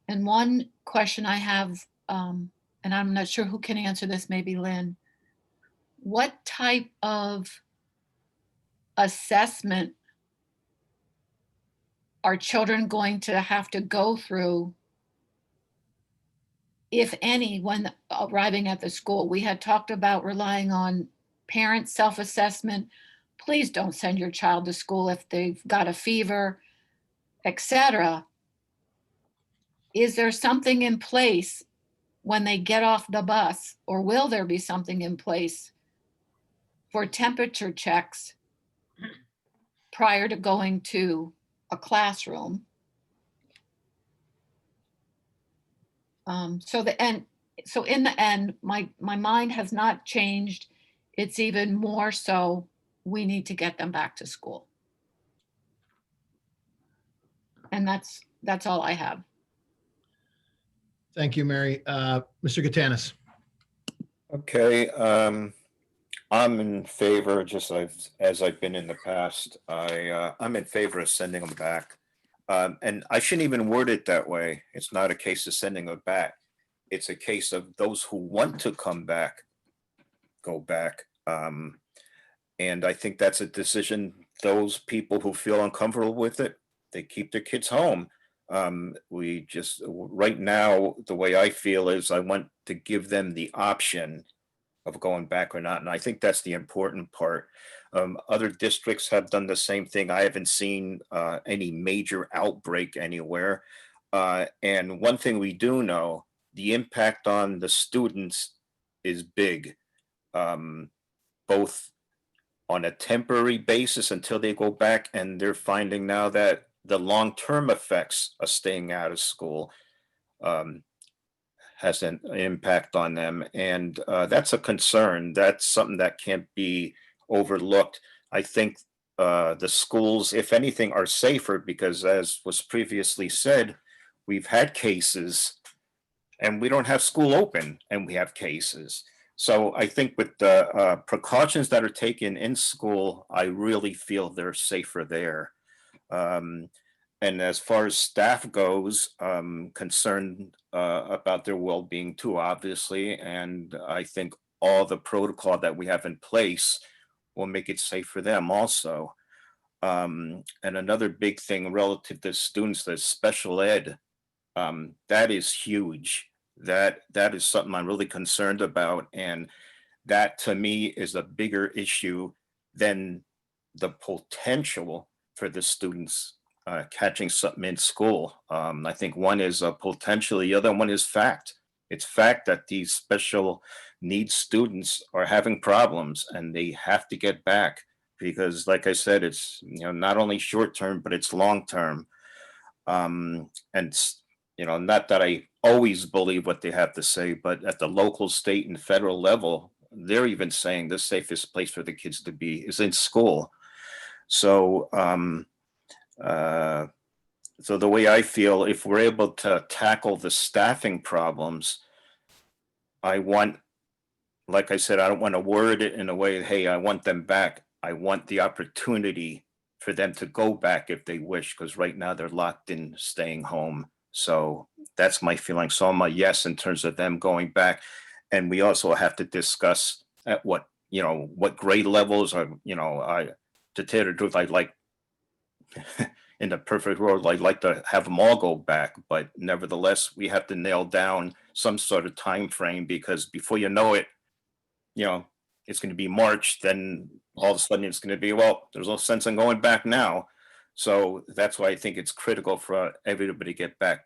And one question I have, and I'm not sure who can answer this, maybe Lynn, what type of assessment are children going to have to go through, if any, when arriving at the school? We had talked about relying on parent self-assessment. Please don't send your child to school if they've got a fever, etc. Is there something in place when they get off the bus, or will there be something in place for temperature checks prior to going to a classroom? So in the end, my mind has not changed. It's even more so, we need to get them back to school. And that's all I have. Thank you, Mary. Mr. Gatanis. Okay, I'm in favor, just as I've been in the past. I'm in favor of sending them back. And I shouldn't even word it that way. It's not a case of sending them back. It's a case of those who want to come back, go back. And I think that's a decision. Those people who feel uncomfortable with it, they keep their kids home. We just, right now, the way I feel is I want to give them the option of going back or not. And I think that's the important part. Other districts have done the same thing. I haven't seen any major outbreak anywhere. And one thing we do know, the impact on the students is big, both on a temporary basis until they go back, and they're finding now that the long-term effects of staying out of school has an impact on them. And that's a concern. That's something that can't be overlooked. I think the schools, if anything, are safer because, as was previously said, we've had cases and we don't have school open and we have cases. So I think with the precautions that are taken in school, I really feel they're safer there. And as far as staff goes, concerned about their well-being too, obviously. And I think all the protocol that we have in place will make it safe for them also. And another big thing relative to students, the special ed, that is huge. That is something I'm really concerned about. And that to me is a bigger issue than the potential for the students catching something in school. I think one is a potential, the other one is fact. It's fact that these special needs students are having problems and they have to get back because, like I said, it's not only short term, but it's long term. And not that I always believe what they have to say, but at the local, state, and federal level, they're even saying the safest place for the kids to be is in school. So, so the way I feel, if we're able to tackle the staffing problems, I want, like I said, I don't want to word it in a way, hey, I want them back. I want the opportunity for them to go back if they wish, because right now they're locked in staying home. So that's my feeling. So I'm a yes in terms of them going back. And we also have to discuss at what grade levels are, to tell the truth, I'd like, in the perfect world, I'd like to have them all go back, but nevertheless, we have to nail down some sort of time frame because before you know it, it's going to be March, then all of a sudden it's going to be, well, there's no sense in going back now. So that's why I think it's critical for everybody to get back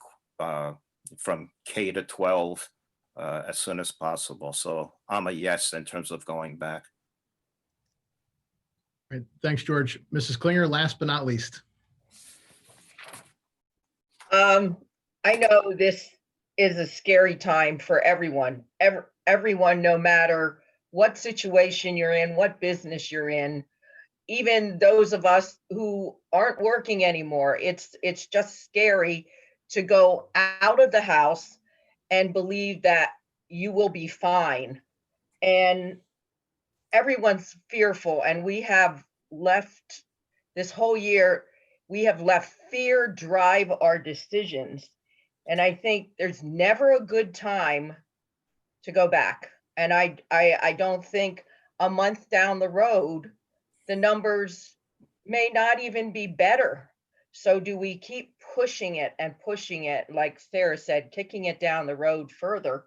from K to 12 as soon as possible. So I'm a yes in terms of going back. All right, thanks, George. Mrs. Klinger, last but not least. I know this is a scary time for everyone. Everyone, no matter what situation you're in, what business you're in, even those of us who aren't working anymore, it's just scary to go out of the house and believe that you will be fine. And everyone's fearful, and we have left this whole year, we have let fear drive our decisions. And I think there's never a good time to go back. And I don't think a month down the road, the numbers may not even be better. So do we keep pushing it and pushing it, like Sarah said, kicking it down the road further?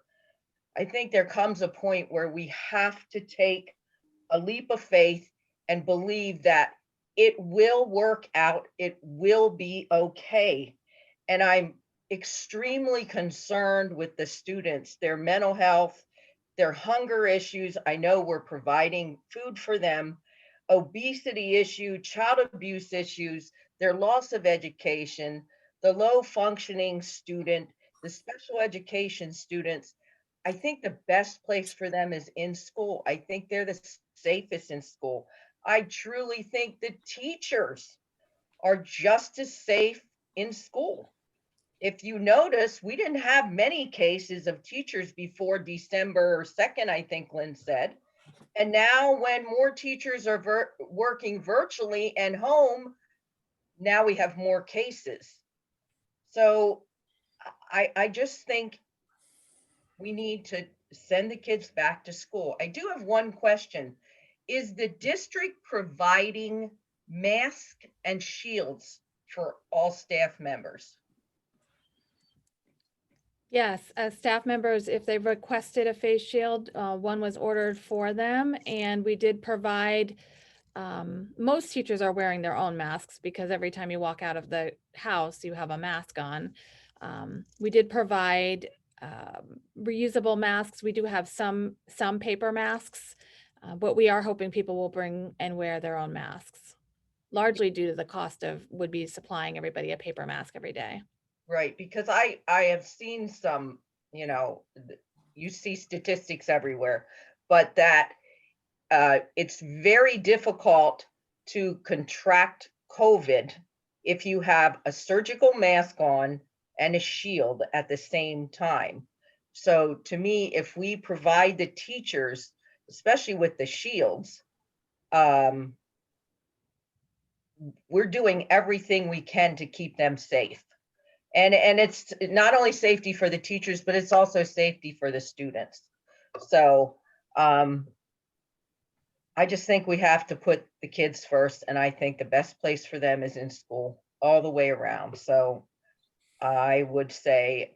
I think there comes a point where we have to take a leap of faith and believe that it will work out. It will be okay. And I'm extremely concerned with the students, their mental health, their hunger issues. I know we're providing food for them, obesity issue, child abuse issues, their loss of education, the low functioning student, the special education students. I think the best place for them is in school. I think they're the safest in school. I truly think the teachers are just as safe in school. If you notice, we didn't have many cases of teachers before December 2nd, I think Lynn said. And now when more teachers are working virtually and home, now we have more cases. So I just think we need to send the kids back to school. I do have one question. Is the district providing masks and shields for all staff members? Yes, as staff members, if they've requested a face shield, one was ordered for them, and we did provide, most teachers are wearing their own masks because every time you walk out of the house, you have a mask on. We did provide reusable masks. We do have some paper masks, but we are hoping people will bring and wear their own masks, largely due to the cost of would be supplying everybody a paper mask every day. Right, because I have seen some, you see statistics everywhere, but that it's very difficult to contract COVID if you have a surgical mask on and a shield at the same time. So to me, if we provide the teachers, especially with the shields, we're doing everything we can to keep them safe. And it's not only safety for the teachers, but it's also safety for the students. So I just think we have to put the kids first. And I think the best place for them is in school all the way around. So I would say,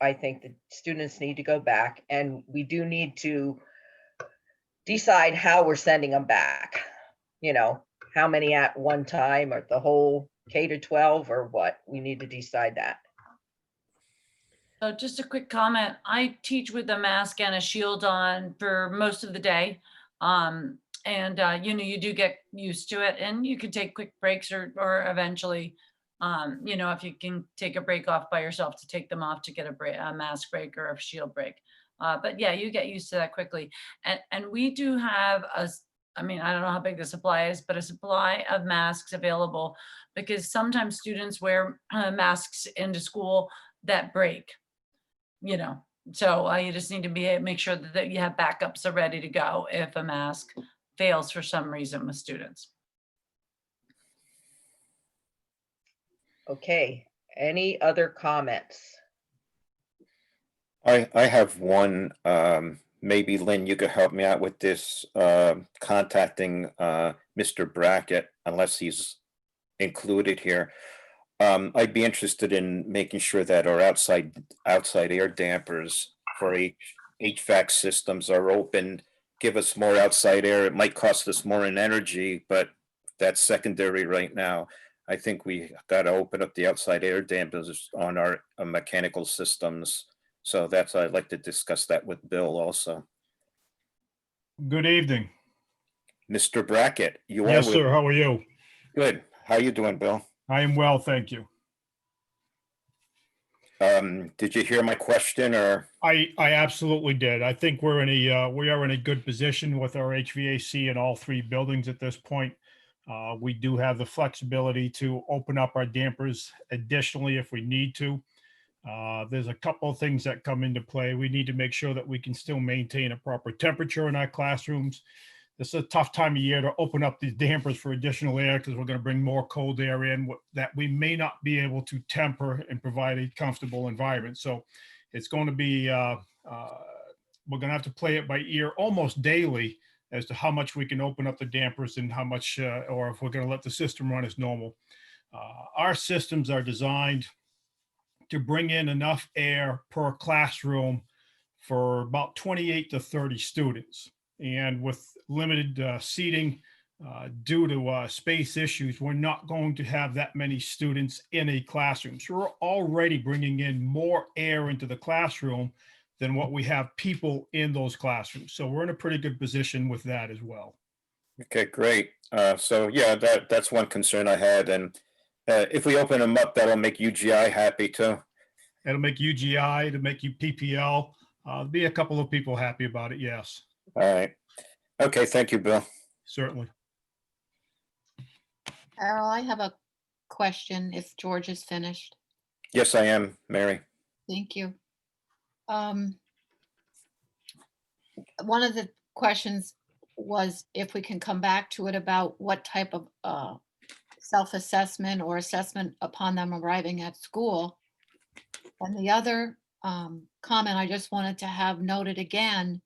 I think the students need to go back, and we do need to decide how we're sending them back. How many at one time, or the whole K-12, or what? We need to decide that. So just a quick comment. I teach with a mask and a shield on for most of the day. You do get used to it, and you could take quick breaks or eventually, if you can take a break off by yourself, to take them off to get a mask break or a shield break. But yeah, you get used to that quickly. And we do have I don't know how big the supply is, but a supply of masks available, because sometimes students wear masks into school that break, so you just need to make sure that you have backups ready to go if a mask fails for some reason with students. Okay, any other comments? I have one, maybe Lynn, you could help me out with this, contacting Mr. Brackett, unless he's included here. I'd be interested in making sure that our outside air dampers for HVAC systems are open, give us more outside air. It might cost us more in energy, but that's secondary right now. I think we got to open up the outside air dampers on our mechanical systems. So I'd like to discuss that with Bill also. Good evening. Mr. Brackett, you are Yes, with- sir. How are you? Good. How you doing, Bill? I am well, thank you. Did you hear my question, or? I absolutely did. I think we are in a good position with our HVAC in all three buildings at this point. We do have the flexibility to open up our dampers additionally if we need to. There's a couple of things that come into play. We need to make sure that we can still maintain a proper temperature in our classrooms. This is a tough time of year to open up these dampers for additional air, because we're going to bring more cold air in that we may not be able to temper and provide a comfortable environment. So it's going to be, we're going to have to play it by ear almost daily as to how much we can open up the dampers and how much, or if we're going to let the system run as normal. Our systems are designed to bring in enough air per classroom for about 28 to 30 students. And with limited seating, due to space issues, we're not going to have that many students in a classroom. So we're already bringing in more air into the classroom than what we have people in those classrooms. So we're in a pretty good position with that as well. Okay, great. So yeah, that's one concern I had. And if we open them up, that'll make UGI happy too. It'll make UGI, it'll make you PPL. Be a couple of people happy about it, yes, All right. Okay, thank you, Bill. certainly. Carol, I have a question if George is finished. Yes, I am, Mary. Thank you. One of the questions was if we can come back to it about what type of self-assessment or assessment upon them arriving at school. And the other comment I just wanted to have noted again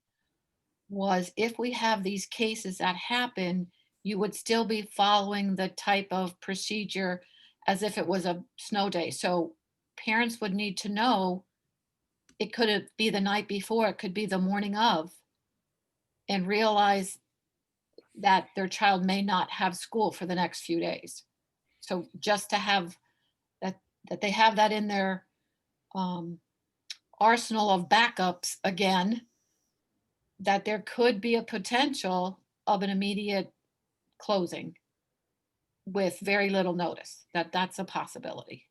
was if we have these cases that happen, you would still be following the type of procedure as if it was a snow day. So parents would need to know it could be the night before, it could be the morning of, and realize that their child may not have school for the next few days. So just to have that they have that in their arsenal of backups again, that there could be a potential of an immediate closing with very little notice, that's a possibility.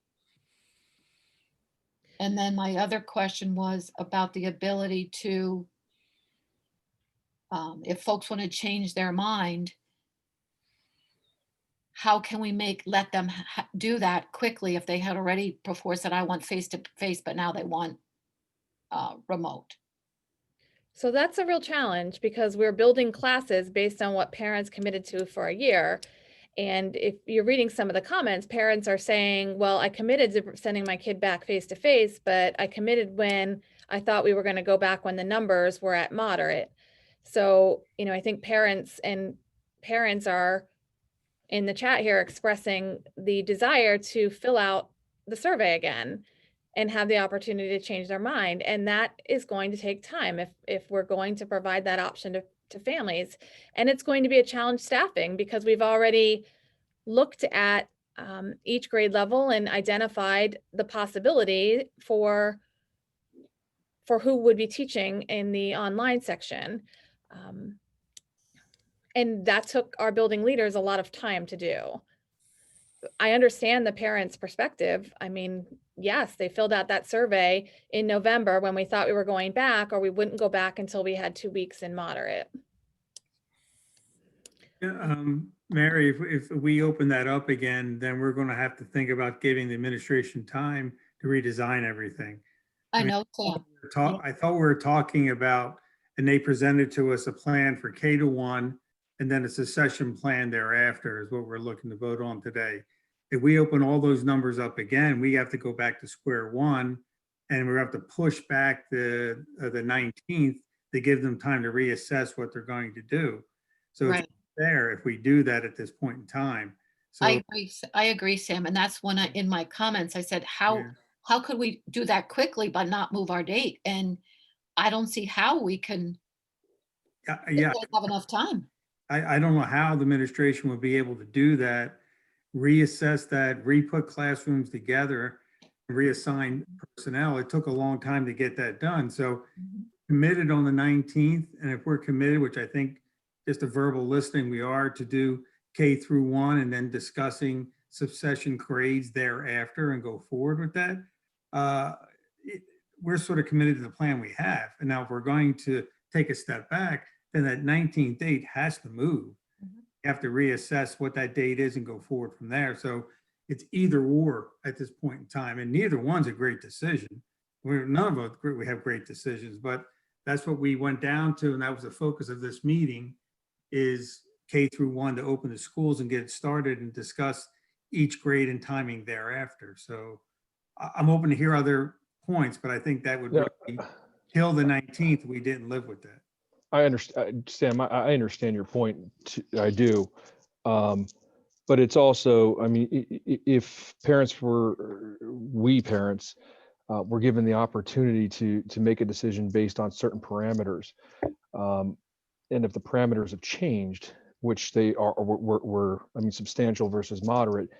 And then my other question was about the ability to, if folks want to change their mind, how can we let them do that quickly if they had already before said, I want face-to-face, but now they want remote? So that's a real challenge because we're building classes based on what parents committed to for a year. And if you're reading some of the comments, parents are saying, well, I committed to sending my kid back face to face, but I committed when I thought we were going to go back when the numbers were at moderate. So, I think parents are in the chat here expressing the desire to fill out the survey again and have the opportunity to change their mind. And that is going to take time if we're going to provide that option to families. And it's going to be a challenge staffing because we've already looked at each grade level and identified the possibility for who would be teaching in the online section. And that took our building leaders a lot of time to do. I understand the parents' perspective. I mean, yes, they filled out that survey in November when we thought we were going back, or we wouldn't go back until we had 2 weeks in moderate. Yeah, Mary, if we open that up again, then we're going to have to think about giving the administration time to redesign everything. I know, Sam. I thought we were talking about, and they presented to us a plan for K-1 and then a succession plan thereafter is what we're looking to vote on today. If we open all those numbers up again, we have to go back to square one and we have to push back the 19th to give them time to reassess what they're going to do. So Right. it's fair if we do that at this point in time. So I agree, Sam. And that's when in my comments, I said, Yeah. how could we do that quickly but not move our date? And I don't see how we can yeah, have enough time. I don't know how the administration would be able to do that, reassess that, re-put classrooms together, reassign personnel. It took a long time to get that done. So committed on the 19th, and if we're committed, which I think just a verbal listing, we are to do K-1 and then discussing succession grades thereafter and go forward with that. We're sort of committed to the plan we have. And now if we're going to take a step back, then that 19th date has to move. You have to reassess what that date is and go forward from there. So it's either or at this point in time, and neither one's a great decision. None of us we have great decisions, but that's what we went down to, and that was the focus of this meeting, is K-1 to open the schools and get it started and discuss each grade and timing thereafter. So I'm open to hear other points, but I think that would really kill the 19th if we didn't live with that. I understand, Sam, I understand your point. I do. But it's also, I mean, if we parents were given the opportunity to make a decision based on certain parameters, and if the parameters have changed, which they are, were, I mean, substantial versus moderate,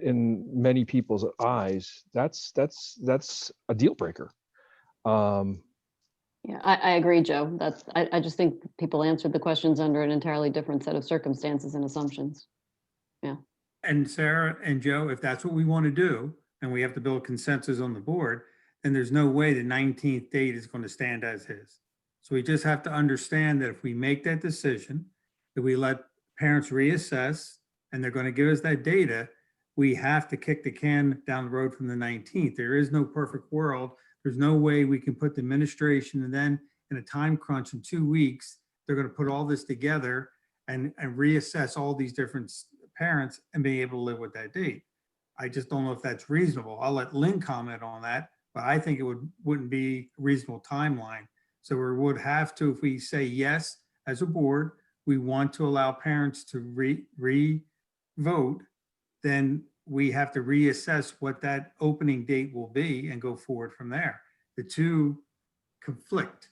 in many people's eyes, that's a deal breaker. Yeah, I agree, Joe. I just think people answered the questions under an entirely different set of circumstances and assumptions. And Sarah and Joe, if that's what we want to do, and we have to build consensus on the board, then there's no way the 19th date is going to stand as is. So we just have to understand that if we make that decision, that we let parents reassess, and they're going to give us that data, we have to kick the can down the road from the 19th. There is no perfect world. There's no way we can put the administration and then in a time crunch in 2 weeks, they're going to put all this together and reassess all these different parents and be able to live with that date. I just don't know if that's reasonable. I'll let Lynn comment on that, but I think it wouldn't be a reasonable timeline. So we would have to, if we say yes, as a board, we want to allow parents to re-vote, then we have to reassess what that opening date will be and go forward from there. The two conflict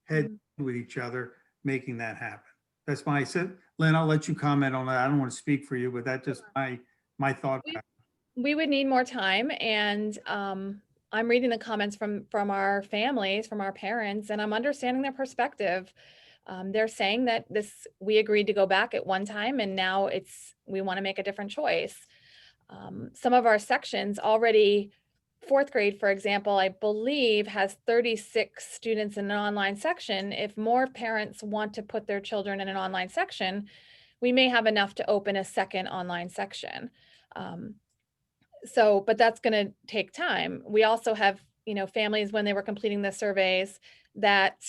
head with each other, making that happen. That's my, Lynn, I'll let you comment on that. I don't want to speak for you, but that's just my thought. We would need more time, and I'm reading the comments from our families, from our parents, and I'm understanding their perspective. They're saying that we agreed to go back at one time, and now we want to make a different choice. Some of our sections already, fourth grade, for example, I believe has 36 students in an online section. If more parents want to put their children in an online section, we may have enough to open a second online section. But that's going to take time. We also have, families when they were completing the surveys that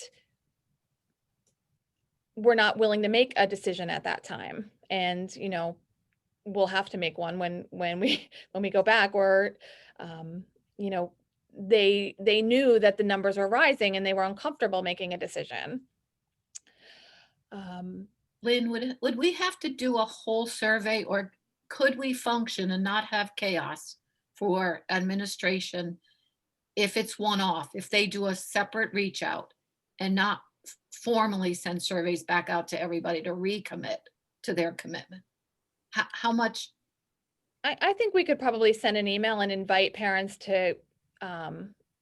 were not willing to make a decision at that time. And, we'll have to make one when we go back, or, they knew that the numbers were rising and they were uncomfortable making a decision. Lynn, would we have to do a whole survey, or could we function and not have chaos for administration if it's one-off, if they do a separate reach out and not formally send surveys back out to everybody to recommit to their commitment? How much? I think we could probably send an email and invite parents to,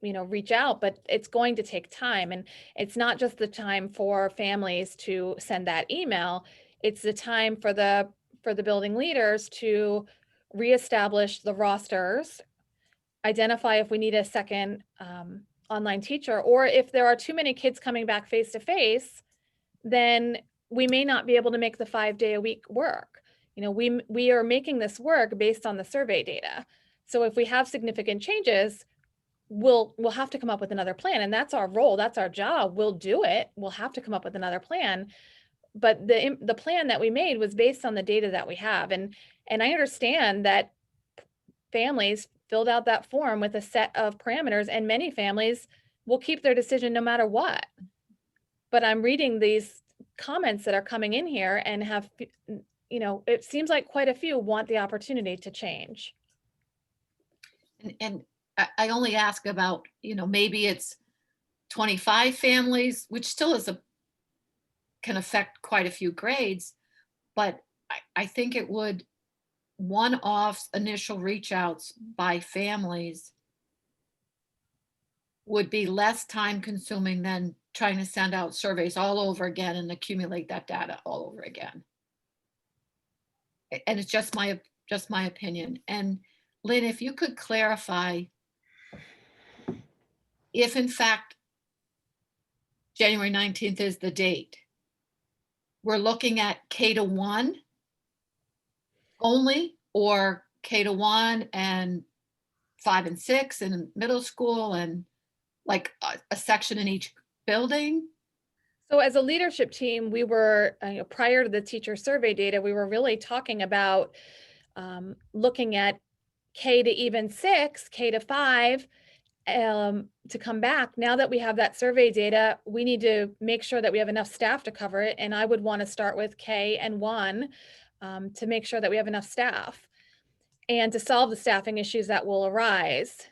reach out, but it's going to take time. And it's not just the time for families to send that email. It's the time for the building leaders to reestablish the rosters, identify if we need a second online teacher, or if there are too many kids coming back face to face, then we may not be able to make the 5-day-a-week work. We are making this work based on the survey data. So if we have significant changes, we'll have to come up with another plan, and that's our role. That's our job. We'll do it. We'll have to come up with another plan. But the plan that we made was based on the data that we have. And I understand that families filled out that form with a set of parameters, and many families will keep their decision no matter what. But I'm reading these comments that are coming in here and have, it seems like quite a few want the opportunity to change. And I only ask about, maybe it's 25 families, which still can affect quite a few grades, but I think it would, one-off initial reach outs by families would be less time consuming than trying to send out surveys all over again and accumulate that data all over again. And it's just my opinion. And Lynn, if you could clarify if in fact January 19th is the date, we're looking at K-1 only, or K-1 and 5 and 6 in middle school, and like a section in each building? So as a leadership team, we were, prior to the teacher survey data, we were really talking about looking at K to even 6, K to 5, to come back. Now that we have that survey data, we need to make sure that we have enough staff to cover it. And I would want to start with K and 1 to make sure that we have enough staff and to solve the staffing issues that will arise.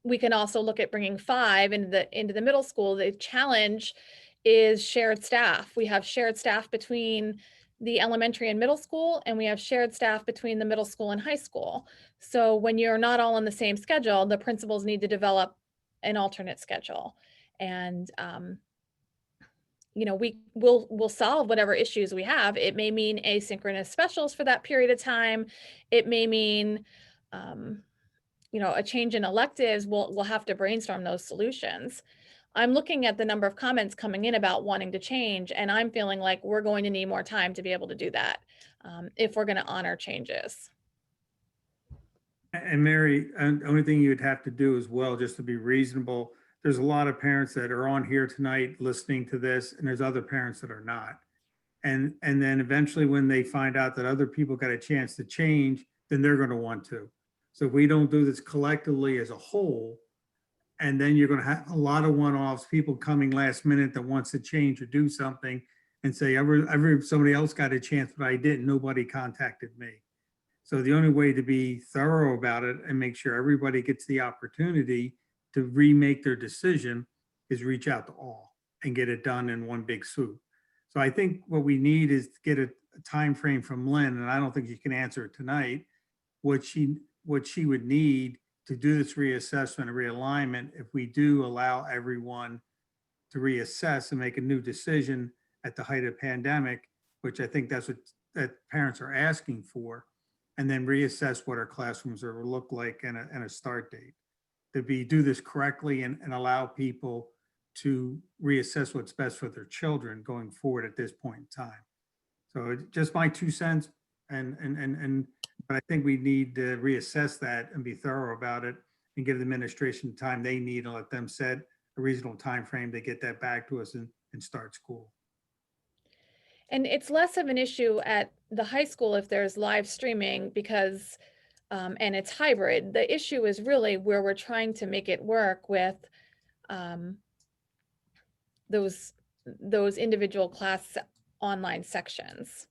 We can also look at bringing 5 into the middle school. The challenge is shared staff. We have shared staff between the elementary and middle school, and we have shared staff between the middle school and high school. So when you're not all on the same schedule, the principals need to develop an alternate schedule. And you know, we'll solve whatever issues we have. It may mean asynchronous specials for that period of time. It may mean you know, a change in electives. We'll have to brainstorm those solutions. I'm looking at the number of comments coming in about wanting to change, and I'm feeling like we're going to need more time to be able to do that if we're going to honor changes. And Mary, the only thing you'd have to do as well, just to be reasonable, there's a lot of parents that are on here tonight listening to this, and there's other parents that are not. And then eventually when they find out that other people got a chance to change, then they're going to want to. So if we don't do this collectively as a whole, and then you're going to have a lot of one-offs, people coming last minute that wants to change or do something and say, somebody else got a chance, but I didn't, nobody contacted me. So the only way to be thorough about it and make sure everybody gets the opportunity to remake their decision is reach out to all and get it done in one big swoop. So I think what we need is to get a time frame from Lynn, and I don't think you can answer it tonight, what she would need to do this reassessment and realignment if we do allow everyone to reassess and make a new decision at the height of the pandemic, which I think that's what that parents are asking for, and then reassess what our classrooms are look like and a start date. To do this correctly and allow people to reassess what's best for their children going forward at this point in time. So just my 2 cents, but I think we need to reassess that and be thorough about it and give the administration the time they need and let them set a reasonable time frame to get that back to us and start school. And it's less of an issue at the high school if there's live streaming because, and it's hybrid. The issue is really where we're trying to make it work with those individual class online sections.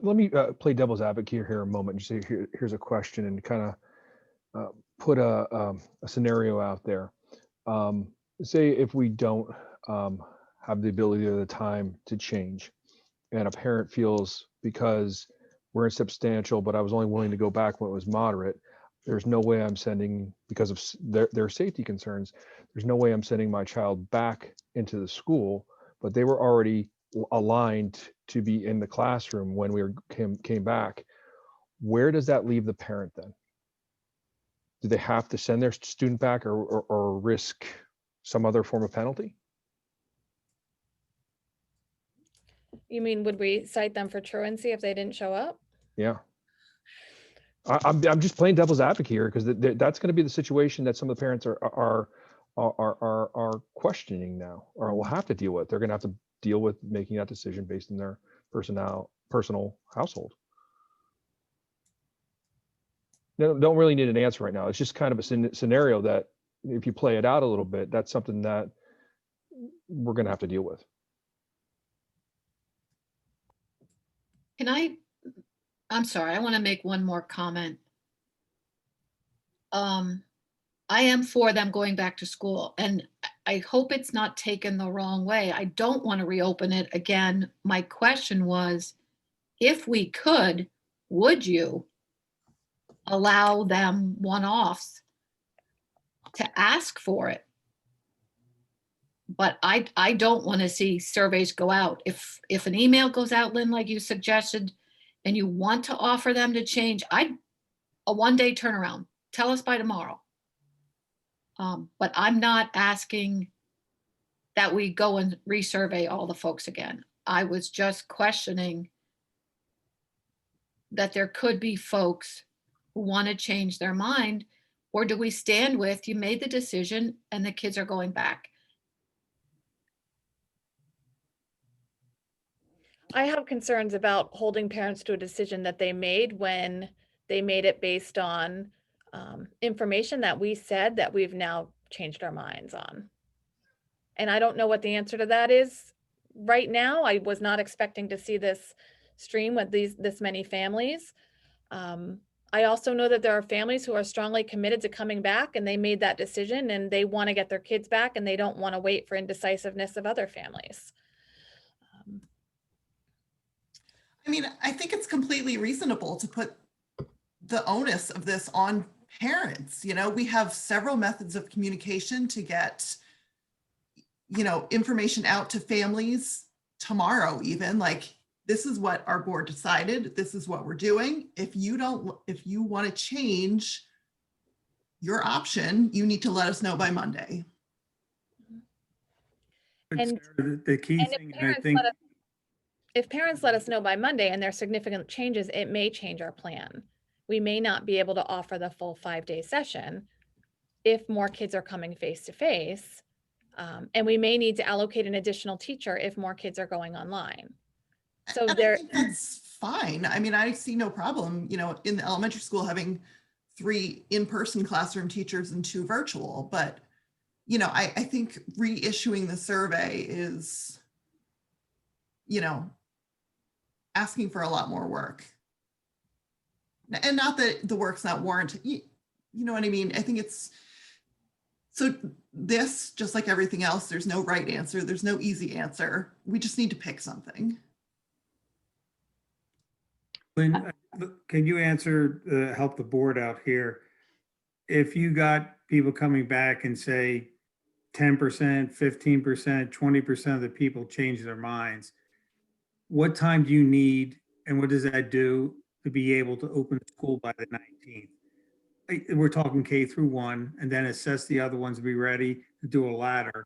Let me play devil's advocate here a moment and say, here's a question and kind of put a scenario out there. Say if we don't have the ability or the time to change, and a parent feels because we're insubstantial, but I was only willing to go back when it was moderate, there's no way I'm sending, because of their safety concerns, there's no way I'm sending my child back into the school, but they were already aligned to be in the classroom when we came back. Where does that leave the parent then? Do they have to send their student back or risk some other form of penalty? You mean, would we cite them for truancy if they didn't show up? Yeah. I'm just playing devil's advocate here because that's going to be the situation that some of the parents are questioning now, or will have to deal with. They're going to have to deal with making that decision based on their personal household. Don't really need an answer right now. It's just kind of a scenario that if you play it out a little bit, that's something that we're going to have to deal with. I'm sorry, I want to make one more comment. I am for them going back to school, and I hope it's not taken the wrong way. I don't want to reopen it again. My question was, if we could, would you allow them one-offs to ask for it? But I don't want to see surveys go out. If an email goes out, Lynn, like you suggested, and you want to offer them to change, a one-day turnaround. Tell us by tomorrow. But I'm not asking that we go and resurvey all the folks again. I was just questioning that there could be folks who want to change their mind, or do we stand with, you made the decision and the kids are going back? I have concerns about holding parents to a decision that they made when they made it based on information that we said that we've now changed our minds on. And I don't know what the answer to that is right now. I was not expecting to see this stream with this many families. I also know that there are families who are strongly committed to coming back, and they made that decision and they want to get their kids back and they don't want to wait for indecisiveness of other families. I mean, I think it's completely reasonable to put the onus of this on parents. You know, we have several methods of communication to get, you know, information out to families tomorrow, even like, this is what our board decided. This is what we're doing. If you want to change your option, you need to let us know by Monday. But And- Sarah, the key And thing, and I think, if parents let us know by Monday and there are significant changes, it may change our plan. We may not be able to offer the full 5-day session if more kids are coming face to face. And we may need to allocate an additional teacher if more kids are going online. So And there, I think that's fine. I mean, I see no problem, you know, in the elementary school having 3 in-person classroom teachers and 2 virtual, but you know, I think reissuing the survey is, you know, asking for a lot more work. And not that the work's not warranted, you know what I mean? I think it's, so this, just like everything else, there's no right answer. There's no easy answer. We just need to pick something. Lynn, can you answer, help the board out here? If you got people coming back and say 10%, 15%, 20% of the people change their minds, what time do you need and what does that do to be able to open school by the 19th? We're talking K through 1 and then assess the other ones to be ready to do a ladder.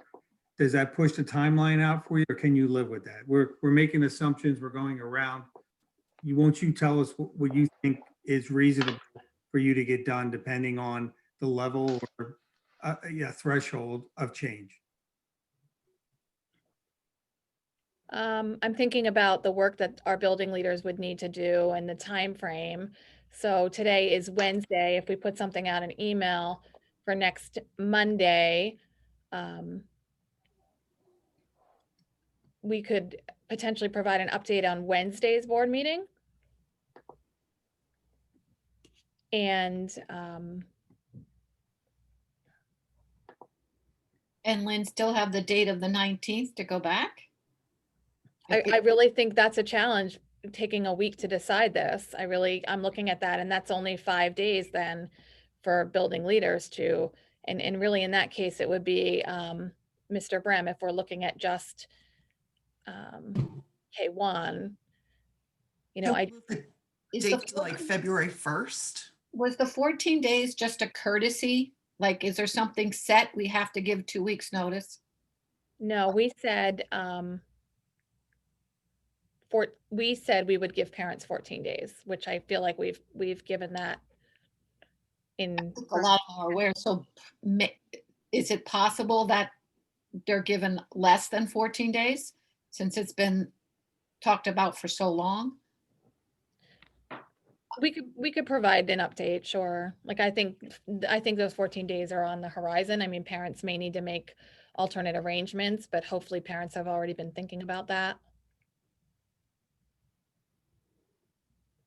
Does that push the timeline out for you or can you live with that? We're making assumptions, we're going around. Won't you tell us what you think is reasonable for you to get done depending on the level or threshold of change? I'm thinking about the work that our building leaders would need to do and the time frame. So today is Wednesday. If we put something out an email for next Monday, we could potentially provide an update on Wednesday's board meeting. And Lynn, still have the date of the 19th to go back? I really think that's a challenge, taking a week to decide this. I'm looking at that, and that's only 5 days then for building leaders to, and really in that case, it would be Mr. Brem, if we're looking at just K1. You know, Can we move the Is date the to like February 1st? Was the 14 days just a courtesy? Like, is there something set? We have to give 2 weeks notice? no, we said we would give parents 14 days, which I feel like we've given that in. A lot of them are aware. So is it possible that they're given less than 14 days since it's been talked about for so long? We could provide an update, sure. Like, I think those 14 days are on the horizon. I mean, parents may need to make alternate arrangements, but hopefully parents have already been thinking about that.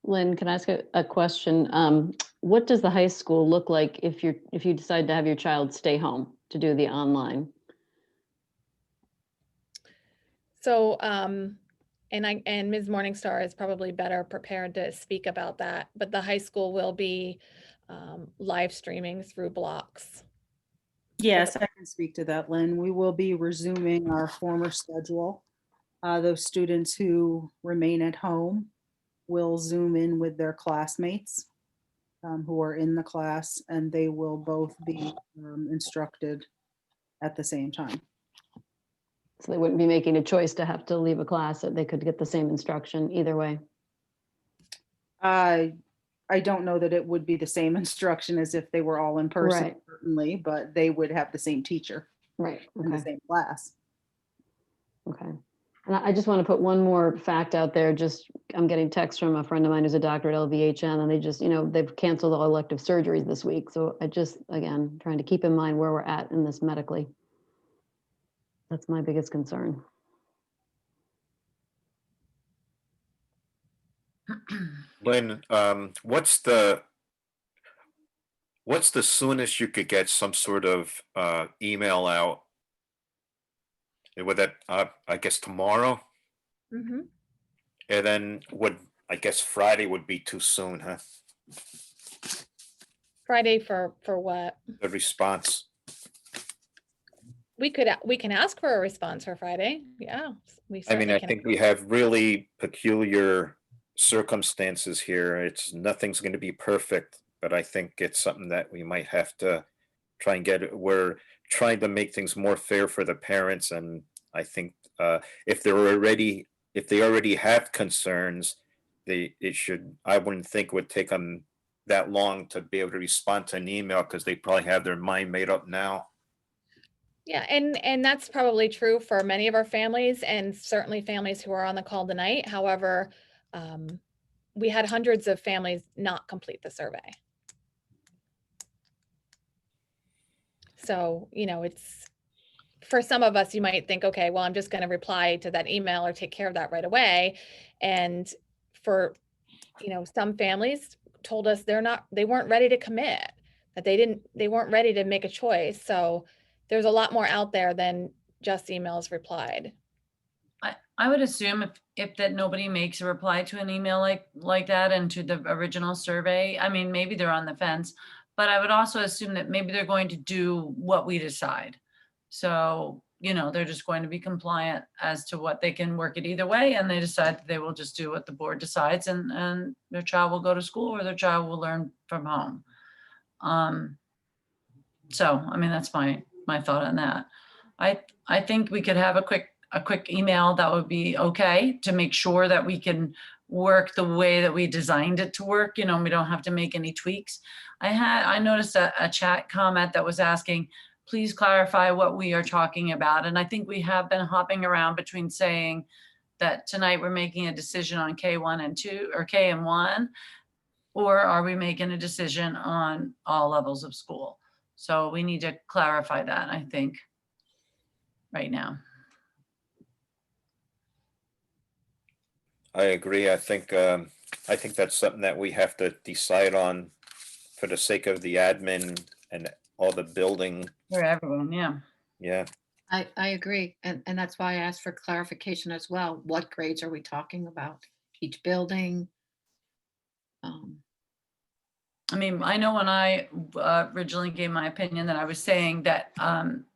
Lynn, can I ask a question? What does the high school look like if you decide to have your child stay home to do the online? So, and Ms. Morningstar is probably better prepared to speak about that, but the high school will be live streaming through blocks. Yes, I can speak to that, Lynn. We will be resuming our former schedule. Those students who remain at home will Zoom in with their classmates who are in the class, and they will both be instructed at the same time. So they wouldn't be making a choice to have to leave a class, that they could get the same instruction either way. I don't know that it would be the same instruction as if they were all in person, Right. certainly, but they would have the same teacher Right. in the Okay. same class. Okay. And I just want to put one more fact out there. I'm getting text from a friend of mine who's a doctor at LVHN, and they just, they've canceled all elective surgeries this week. So again, trying to keep in mind where we're at in this medically. That's my biggest concern. Lynn, what's the What's the soonest you could get some sort of email out? Would that, I guess tomorrow? Mhm. And then I guess Friday would be too soon, huh? Friday for what? The response. We can ask for a response for Friday. Yeah, we I mean, certainly I can. think we have really peculiar circumstances here. Nothing's going to be perfect, but I think it's something that we might have to try and get. We're trying to make things more fair for the parents, and I think if if they already have concerns, I wouldn't think it would take them that long to be able to respond to an email because they probably have their mind made up now. Yeah, and that's probably true for many of our families and certainly families who are on the call tonight. However, we had hundreds of families not complete the survey. So, it's for some of us, you might think, okay, well, I'm just going to reply to that email or take care of that right away. And for, some families told us they weren't ready to commit, that they weren't ready to make a choice. So there's a lot more out there than just emails replied. I would assume if that nobody makes a reply to an email like that and to the original survey, I mean, maybe they're on the fence, but I would also assume that maybe they're going to do what we decide. So, they're just going to be compliant as to what they can work it either way. And they decide that they will just do what the board decides and their child will go to school or their child will learn from home. So, I mean, that's my thought on that. I think we could have a quick email that would be okay to make sure that we can work the way that we designed it to work. We don't have to make any tweaks. I noticed a chat comment that was asking, please clarify what we are talking about. And I think we have been hopping around between saying that tonight we're making a decision on K1 and 2 or K and 1, or are we making a decision on all levels of school? So we need to clarify that, I think, right now. I agree. I think that's something that we have to decide on for the sake of the admin and all the building. For everyone, yeah. Yeah. I agree. And that's why I asked for clarification as well. What grades are we talking about? Each building? I mean, I know when I originally gave my opinion that I was saying that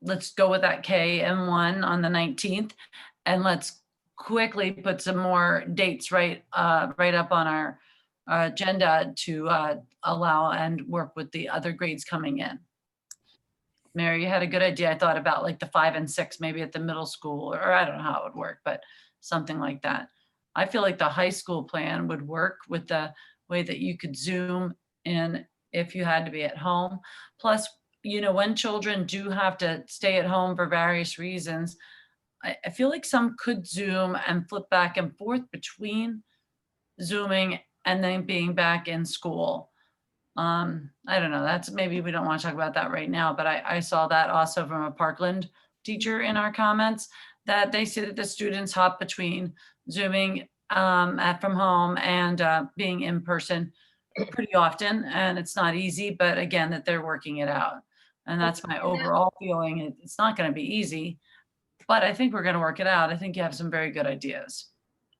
let's go with that KM1 on the 19th and let's quickly put some more dates right up on our agenda to allow and work with the other grades coming in. Mary, you had a good idea. I thought about like the 5 and 6, maybe at the middle school, or I don't know how it would work, but something like that. I feel like the high school plan would work with the way that you could Zoom in if you had to be at home. Plus, when children do have to stay at home for various reasons, I feel like some could Zoom and flip back and forth between Zooming and then being back in school. I don't know. That's maybe we don't want to talk about that right now, but I saw that also from a Parkland teacher in our comments that they say that the students hop between Zooming from home and being in person pretty often, and it's not easy, but again, that they're working it out. And that's my overall feeling. It's not going to be easy, but I think we're going to work it out. I think you have some very good ideas.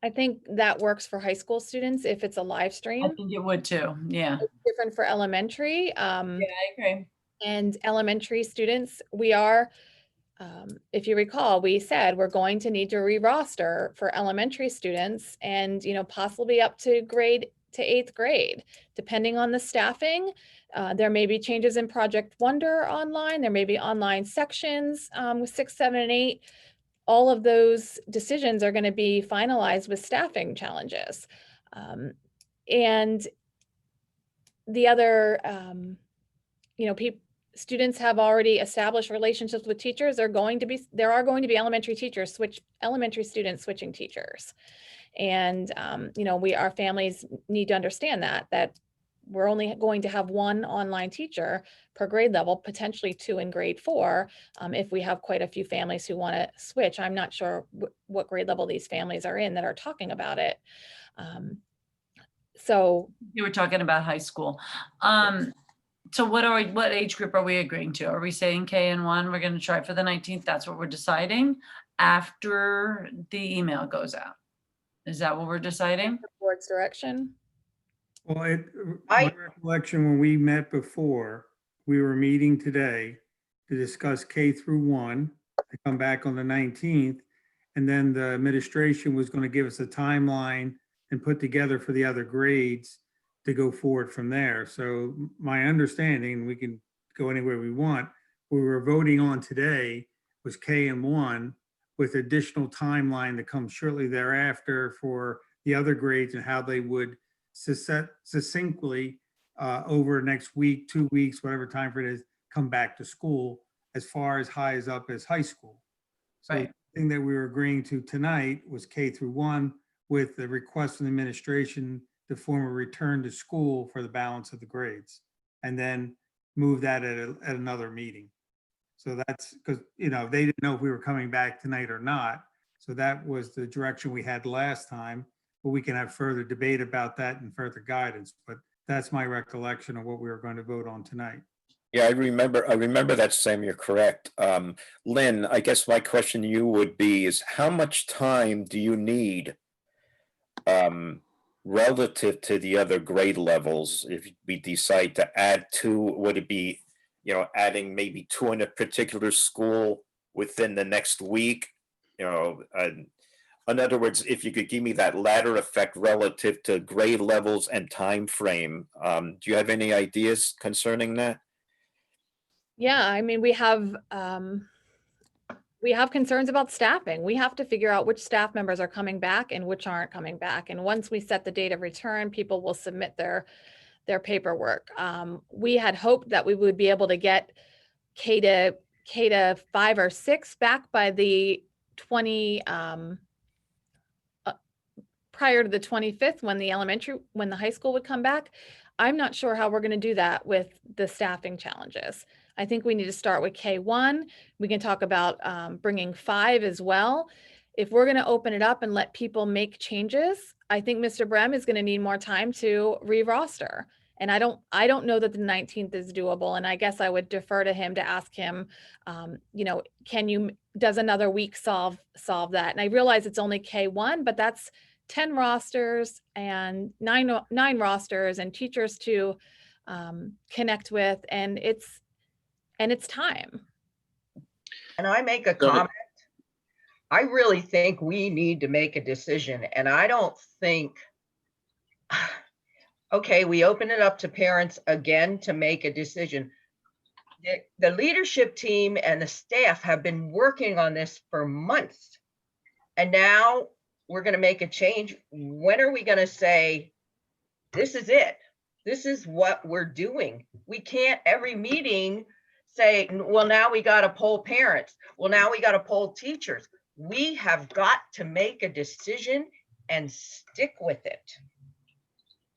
I think that works for high school students if it's a live stream. I think it would too. Yeah. It's different for elementary. Yeah, I agree. And elementary students, we are, if you recall, we said we're going to need to re-roster for elementary students and, possibly up to 8th grade, depending on the staffing. There may be changes in Project Wonder online. There may be online sections with 6, 7, and 8. All of those decisions are going to be finalized with staffing challenges. And the other, students have already established relationships with teachers. There are going to be elementary students switching teachers. And, our families need to understand that we're only going to have one online teacher per grade level, potentially 2 in grade 4, if we have quite a few families who want to switch. I'm not sure what grade level these families are in that are talking about it. So you were talking about high school. So what age group are we agreeing to? Are we saying KN1, we're gonna try for the 19th? That's what we're deciding after the email goes out? Is that what we're deciding? The board's direction. Well, I- my recollection when we met before, we were meeting today to discuss K through 1, to come back on the 19th. And then the administration was going to give us a timeline and put together for the other grades to go forward from there. So my understanding, we can go anywhere we want, we were voting on today was K and 1 with additional timeline to come shortly thereafter for the other grades and how they would succinctly over next week, 2 weeks, whatever time for it is, come back to school as far as high as up as high school. So Right. the thing that we were agreeing to tonight was K through 1 with the request from the administration to form a return to school for the balance of the grades and then move that at another meeting. So that's because, you know, they didn't know if we were coming back tonight or not. So that was the direction we had last time, but we can have further debate about that and further guidance. But that's my recollection of what we were going to vote on tonight. Yeah, I remember that, Sam, you're correct. Lynn, I guess my question to you would be is how much time do you need relative to the other grade levels if we decide to add 2? Would it be, you know, adding maybe 2 in a particular school within the next week? You know, in other words, if you could give me that ladder effect relative to grade levels and time frame, do you have any ideas concerning that? Yeah, I mean, we have concerns about staffing. We have to figure out which staff members are coming back and which aren't coming back. And once we set the date of return, people will submit their paperwork. We had hoped that we would be able to get K to 5 or 6 back by the prior to the 25th when the high school would come back. I'm not sure how we're going to do that with the staffing challenges. I think we need to start with K1. We can talk about bringing 5 as well. If we're going to open it up and let people make changes, I think Mr. Brem is going to need more time to re-roster. And I don't know that the 19th is doable. And I guess I would defer to him to ask him, you know, does another week solve that? And I realize it's only K1, but that's 10 rosters and nine rosters and teachers to connect with, and it's time. Can I make a comment? I really think we need to make a decision, and I don't think, okay, we open it up to parents again to make a decision. The leadership team and the staff have been working on this for months, and now we're going to make a change. When are we going to say, this is it? This is what we're doing. We can't every meeting say, well, now we got to poll parents. Well, now we got to poll teachers. We have got to make a decision and stick with it.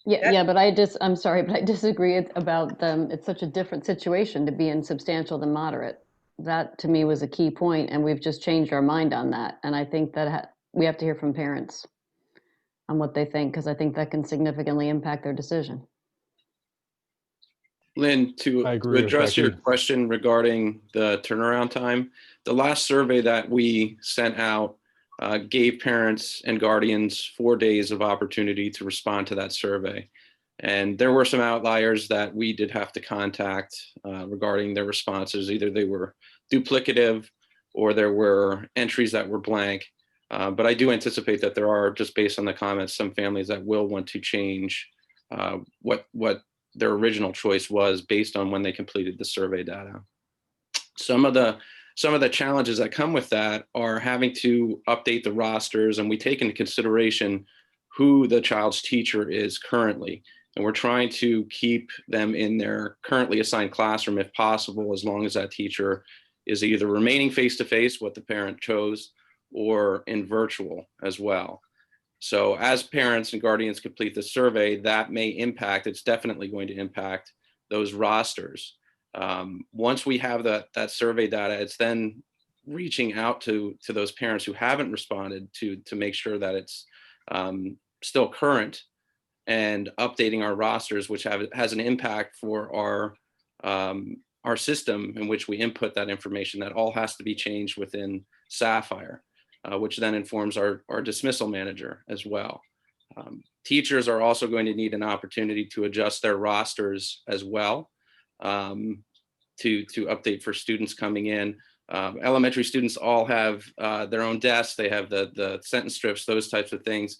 Yeah, but I'm sorry, but I disagree about them. It's such a different situation to be in substantial than moderate. That to me was a key point, and we've just changed our mind on that. And I think that we have to hear from parents on what they think, because I think that can significantly impact their decision. Lynn, to address your Becky. question regarding the turnaround time, the last survey that we sent out gave parents and guardians 4 days of opportunity to respond to that survey. And there were some outliers that we did have to contact regarding their responses. Either they were duplicative or there were entries that were blank. But I do anticipate that there are, just based on the comments, some families that will want to change what their original choice was based on when they completed the survey data. Some of the challenges that come with that are having to update the rosters, and we take into consideration who the child's teacher is currently. And we're trying to keep them in their currently assigned classroom if possible, as long as that teacher is either remaining face-to-face, what the parent chose, or in virtual as well. So as parents and guardians complete the survey, that may impact, it's definitely going to impact those rosters. Once we have that survey data, it's then reaching out to those parents who haven't responded to make sure that it's still current, and updating our rosters, which has an impact for our system in which we input that information, that all has to be changed within Sapphire, which then informs our dismissal manager as well. Teachers are also going to need an opportunity to adjust their rosters as well, to update for students coming in. Elementary students all have their own desks. They have the sentence strips, those types of things,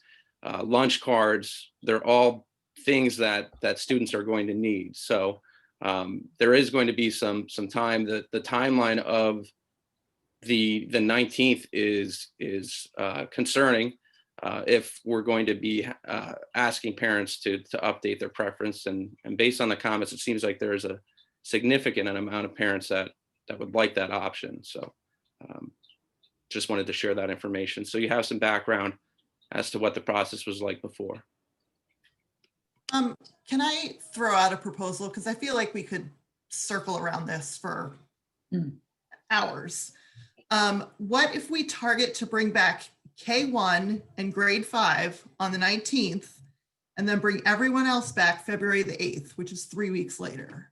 lunch cards. They're all things that students are going to need. So there is going to be some time. The timeline of the 19th is concerning if we're going to be asking parents to update their preference. And based on the comments, it seems like there is a significant amount of parents that would like that option. So just wanted to share that information, so you have some background as to what the process was like before. Can I throw out a proposal? Because I feel like we could circle around this for hours. What if we target to bring back K1 and grade 5 on the 19th, and then bring everyone else back February the 8th, which is 3 weeks later?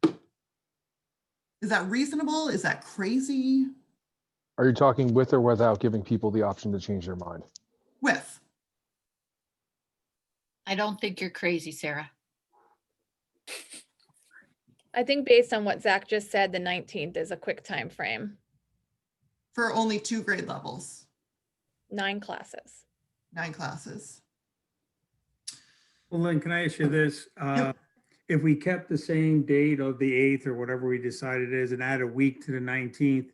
Is that reasonable? Is that crazy? Are you talking with or without giving people the option to change their mind? With. I don't think you're crazy, Sarah. I think based on what Zach just said, the 19th is a quick time frame. For only 2 grade levels. 9 classes. 9 classes. Well, Lynn, can I ask you this? If we kept the same date of the 8th or whatever we decided is and add a week to the 19th,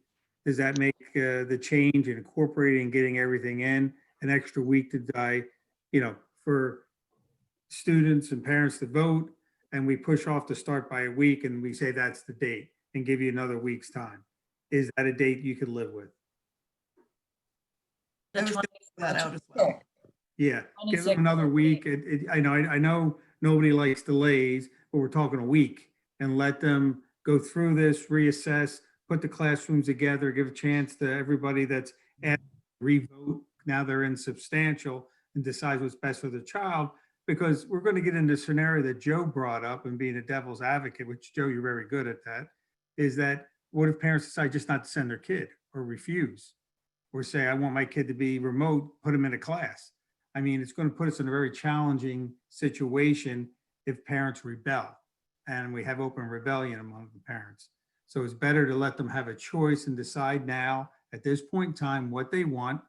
does that make the change in incorporating, getting everything in, an extra week to die, for students and parents to vote, and we push off the start by a week and we say that's the date and give you another week's time? Is that a date you could live with? The I was gonna 20 throw that out as well. Yeah, give 26th. them another week. I know nobody likes delays, but we're talking a week, and let them go through this, reassess, put the classrooms together, give a chance to everybody that's at revote. Now they're in substantial and decide what's best for the child, because we're going to get into a scenario that Joe brought up, and being a devil's advocate, which Joe, you're very good at that, is that what if parents decide just not to send their kid or refuse, or say, I want my kid to be remote, put them in a class? I mean, it's going to put us in a very challenging situation if parents rebel, and we have open rebellion among the parents. So it's better to let them have a choice and decide now at this point in time what they want,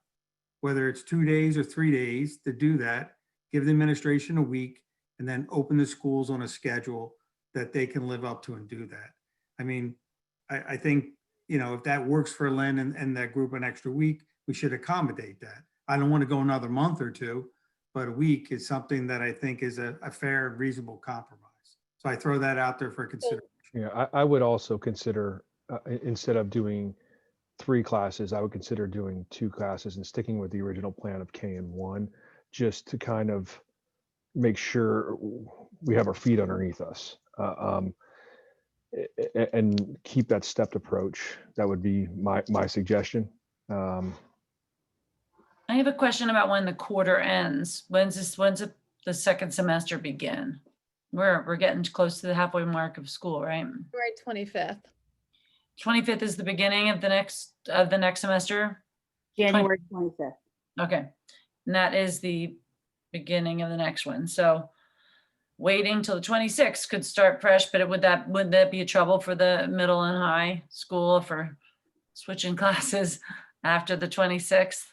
whether it's 2 days or 3 days to do that, give the administration a week, and then open the schools on a schedule that they can live up to and do that. I mean, I think, if that works for Lynn and that group an extra week, we should accommodate that. I don't want to go another month or two, but a week is something that I think is a fair, reasonable compromise. So I throw that out there for consideration. Yeah, I would also consider, instead of doing 3 classes, I would consider doing 2 classes and sticking with the original plan of K and 1, just to kind of make sure we have our feet underneath us. And keep that stepped approach. That would be my suggestion. I have a question about when the quarter ends. When's the second semester begin? We're getting close to the halfway mark of school, right? February 25th. 25th is the beginning of the next semester? January 25th. Okay, and that is the beginning of the next one. So waiting till the 26th could start fresh, but would that be a trouble for the middle and high school for switching classes after the 26th?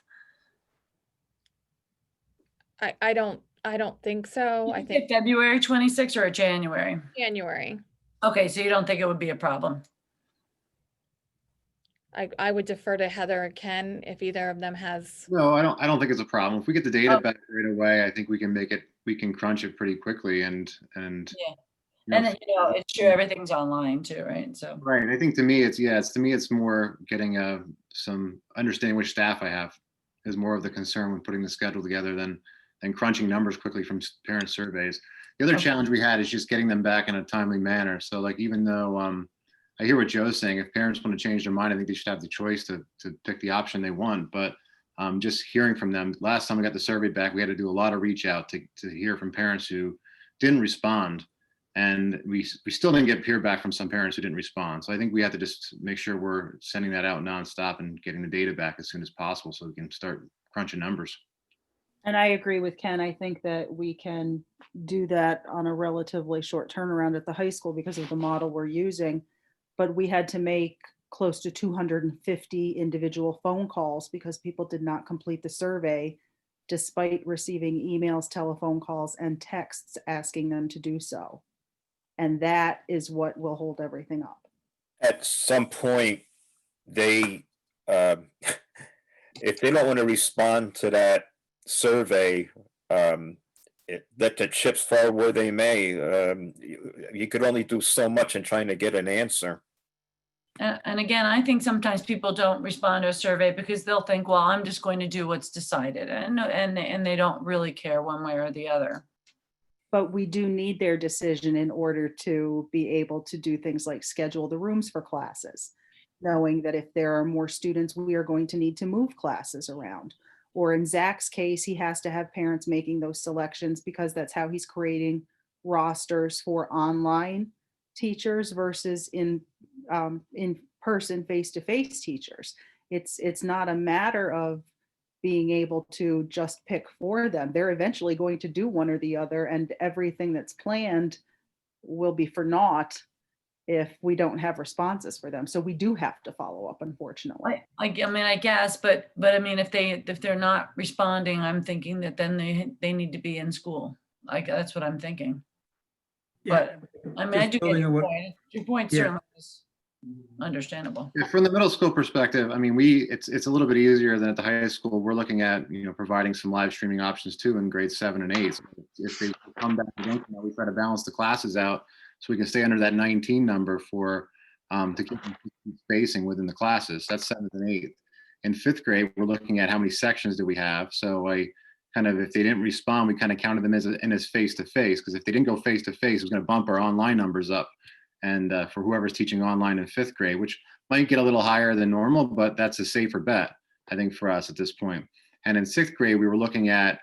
I don't think so. I think February 26th or January? January. Okay, so you don't think it would be a problem? I would defer to Heather or Ken if either of them has. No, I don't think it's a problem. If we get the data Oh. back right away, I think we can crunch it pretty quickly and Yeah. you know, And then, it's sure everything's online too, right? So. right. I think to me it's more getting some understanding which staff I have is more of the concern when putting the schedule together than crunching numbers quickly from parent surveys. The other Okay. challenge we had is just getting them back in a timely manner. So like, even though I hear what Joe's saying, if parents want to change their mind, I think they should have the choice to pick the option they want. But just hearing from them, last time we got the survey back, we had to do a lot of reach out to hear from parents who didn't respond. And we still didn't get feedback from some parents who didn't respond. So I think we have to just make sure we're sending that out nonstop and getting the data back as soon as possible so we can start crunching numbers. And I agree with Ken. I think that we can do that on a relatively short turnaround at the high school because of the model we're using. But we had to make close to 250 individual phone calls because people did not complete the survey despite receiving emails, telephone calls, and texts asking them to do so. And that is what will hold everything up. At some point, they, if they don't want to respond to that survey, let the chips fall where they may. You could only do so much in trying to get an answer. And again, I think sometimes people don't respond to a survey because they'll think, well, I'm just going to do what's decided, and they don't really care one way or the other. But we do need their decision in order to be able to do things like schedule the rooms for classes, knowing that if there are more students, we are going to need to move classes around. Or in Zach's case, he has to have parents making those selections because that's how he's creating rosters for online teachers versus in person face-to-face teachers. It's not a matter of being able to just pick for them. They're eventually going to do one or the other, and everything that's planned will be for naught if we don't have responses for them. So we do have to follow up, unfortunately. I mean, I guess, but I mean, if they're not responding, I'm thinking that then they need to be in school. Like, that's what I'm thinking. Yeah. But I mean, I Just do get building on your what- point. Your point Yeah. certainly is understandable. Yeah, from the middle school perspective, I mean, it's a little bit easier than at the high school. We're looking at, providing some live streaming options too in grades 7 and 8. So if they come back again, we try to balance the classes out so we can stay under that 19 number for to keep spacing within the classes. That's 7th and 8th. In 5th grade, we're looking at how many sections do we have. So if they didn't respond, we kind of counted them as face-to-face, because if they didn't go face-to-face, it was going to bump our online numbers up. And for whoever's teaching online in 5th grade, which might get a little higher than normal, but that's a safer bet, I think, for us at this point. And in 6th grade, we were looking at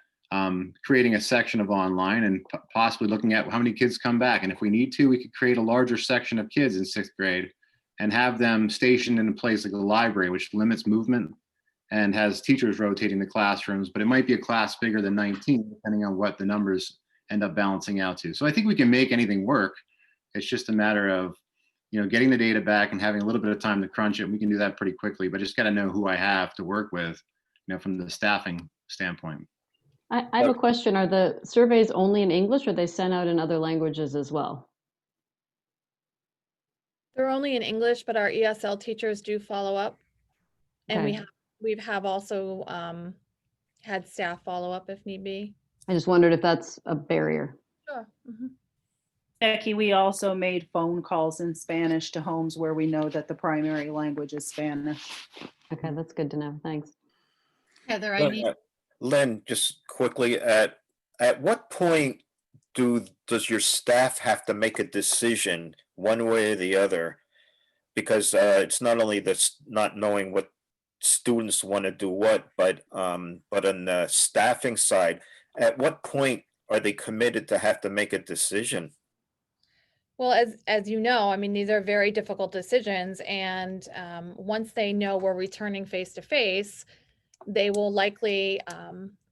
creating a section of online and possibly looking at how many kids come back. And if we need to, we could create a larger section of kids in 6th grade and have them stationed in a place like a library, which limits movement and has teachers rotating the classrooms, but it might be a class bigger than 19, depending on what the numbers end up balancing out to. So I think we can make anything work. It's just a matter of, getting the data back and having a little bit of time to crunch it. We can do that pretty quickly, but just got to know who I have to work with, from the staffing standpoint. I have a question. Are the surveys only in English or are they sent out in other languages as well? They're only in English, but our ESL teachers do follow up. And Okay. we have also had staff follow up if need be. I just wondered if that's a barrier. Sure. Mhm. Becky, we also made phone calls in Spanish to homes where we know that the primary language is Spanish. Okay, that's good to know. Thanks. Heather, I need, Lynn, just quickly, at what point does your staff have to make a decision one way or the other? Because it's not only not knowing what students want to do what, but on the staffing side, at what point are they committed to have to make a decision? Well, as you know, I mean, these are very difficult decisions, and once they know we're returning face to face, they will likely,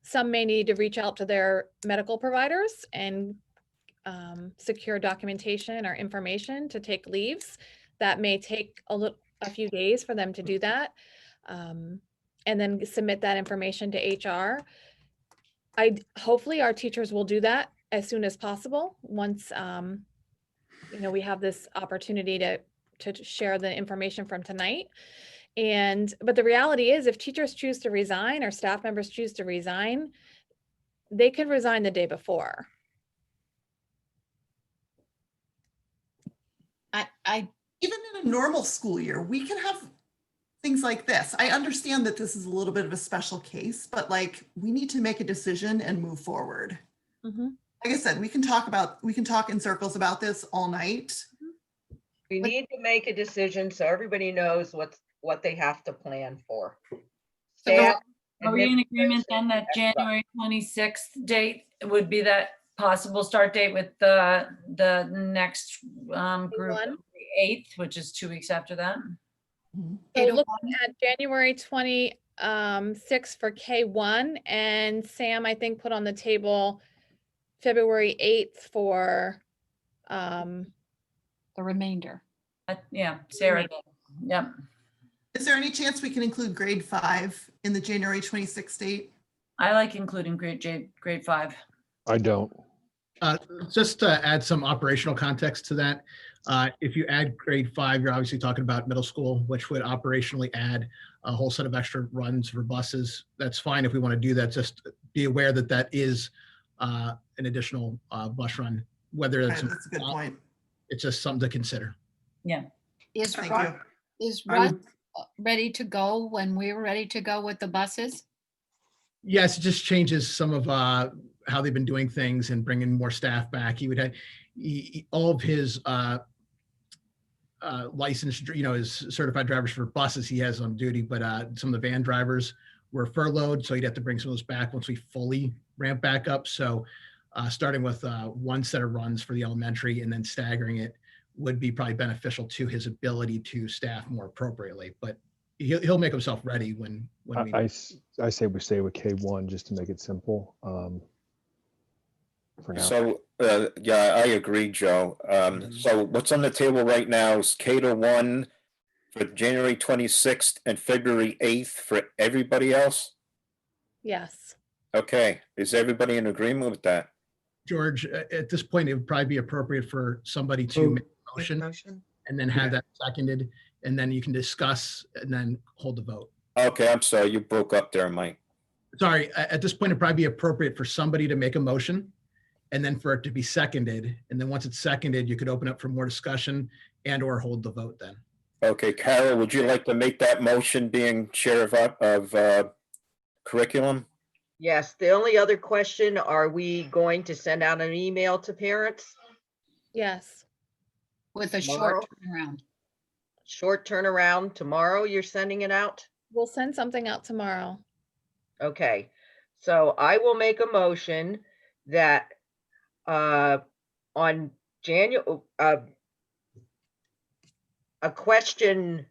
some may need to reach out to their medical providers and secure documentation or information to take leaves. That may take a few days for them to do that, and then submit that information to HR. Hopefully our teachers will do that as soon as possible once we have this opportunity to share the information from tonight. But the reality is, if teachers choose to resign or staff members choose to resign, they could resign the day before. Even in a normal school year, we can have things like this. I understand that this is a little bit of a special case, but we need to make a decision and move forward. Mm-hmm. Like I said, we can talk in circles about this all night. We need to make a decision so everybody knows what they have to plan for. So are we in agreement then that January 26th date would be that possible start date with the next group, One. the 8th, which is 2 weeks after that. So looking at January 26th for K1, and Sam, I think, put on the table February 8th for, The remainder. Yeah, Sarah did. Yep. Is there any chance we can include grade 5 in the January 26th date? I like including grade 5. I don't. Just to add some operational context to that, if you add grade 5, you're obviously talking about middle school, which would operationally add a whole set of extra runs for buses. That's fine if we want to do that. Just be aware that that is an additional bus run, whether it's. Right, that's a good point. It's just something to consider. Yeah. Is Thank Russ, you. is I Russ would- ready to go when we're ready to go with the buses? Yes, it just changes some of how they've been doing things and bringing more staff back. He would have all of his licensed, his certified drivers for buses he has on duty, but some of the van drivers were furloughed, so he'd have to bring some of those back once we fully ramp back up. So starting with one set of runs for the elementary and then staggering it would be probably beneficial to his ability to staff more appropriately. But he'll make himself ready when we. I say we stay with K1 just to make it simple. For now. So, yeah, I agree, Joe. So what's on the table right now is K-1 for January 26th and February 8th for everybody else? yes. Okay, is everybody in agreement with that? George, at this point, it would probably be appropriate for somebody to make a motion and then have that seconded, and then you can discuss and then hold the vote. Okay, I'm sorry, you broke up there, Mike. Sorry, at this point, it'd probably be appropriate for somebody to make a motion and then for it to be seconded. And then once it's seconded, you could open up for more discussion and or hold the vote then. Okay, Carol, would you like to make that motion being chair of curriculum? Yes, the only other question, are we going to send out an email to parents? Yes. With a Tomorrow? short turnaround. Short turnaround tomorrow, you're sending it out? We'll send something out tomorrow. Okay, so I will make a motion that on January, a question,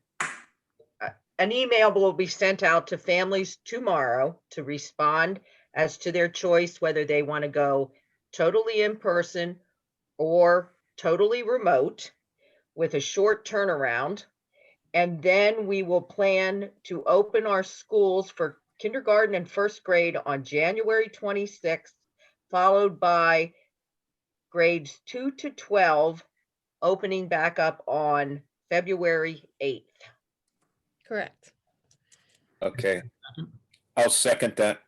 an email will be sent out to families tomorrow to respond as to their choice, whether they want to go totally in person or totally remote with a short turnaround. And then we will plan to open our schools for kindergarten and first grade on January 26th, followed by grades 2 to 12 opening back up on February 8th. Correct. Okay, I'll second that.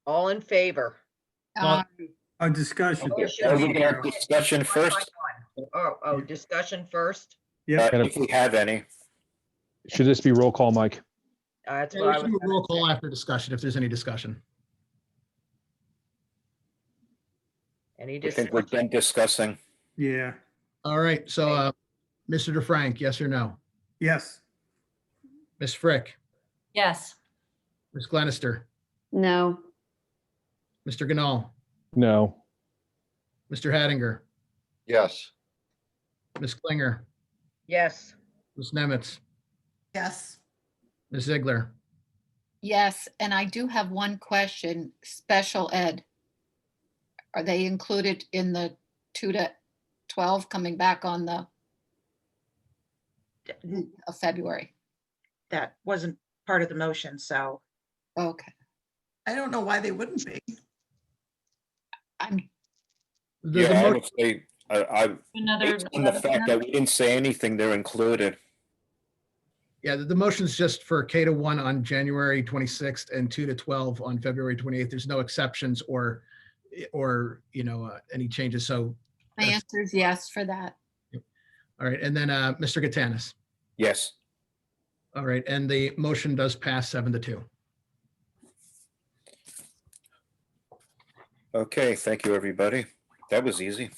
All in favor? Well, A discussion. There should Are be we gonna have discussion one first? by one. Oh, discussion first? Yeah, If we have any. Should this be roll call, Mike? That's Yeah, what we I should was do a roll gonna call say. after discussion, if there's any discussion. Any I think we're done discussing. yeah, All right, so Mr. DeFrank, yes or no? yes, Ms. Frick, Yes. Ms. Glenister, No, Mr. Ganal, No. Mr. Hattinger, Yes, Ms. Klinger, Yes, Ms. Nemitz, Yes. Ms. Ziegler. Yes, and I do have one question. Special ed. Are they included in the 2 to 12 coming back on the of February? That wasn't part of the motion, so. Okay. I don't know why they wouldn't be. I'm Yeah, I would say, Another, based on the fact that we didn't say anything, they're included. Yeah, the motion's just for K-1 on January 26th and 2 to 12 on February 28th. There's no exceptions or any changes. So, my answer is yes for that. all right. And then Mr. Gatanis. Yes. All right. And the motion does pass 7-2. Okay, thank you, everybody. That was easy.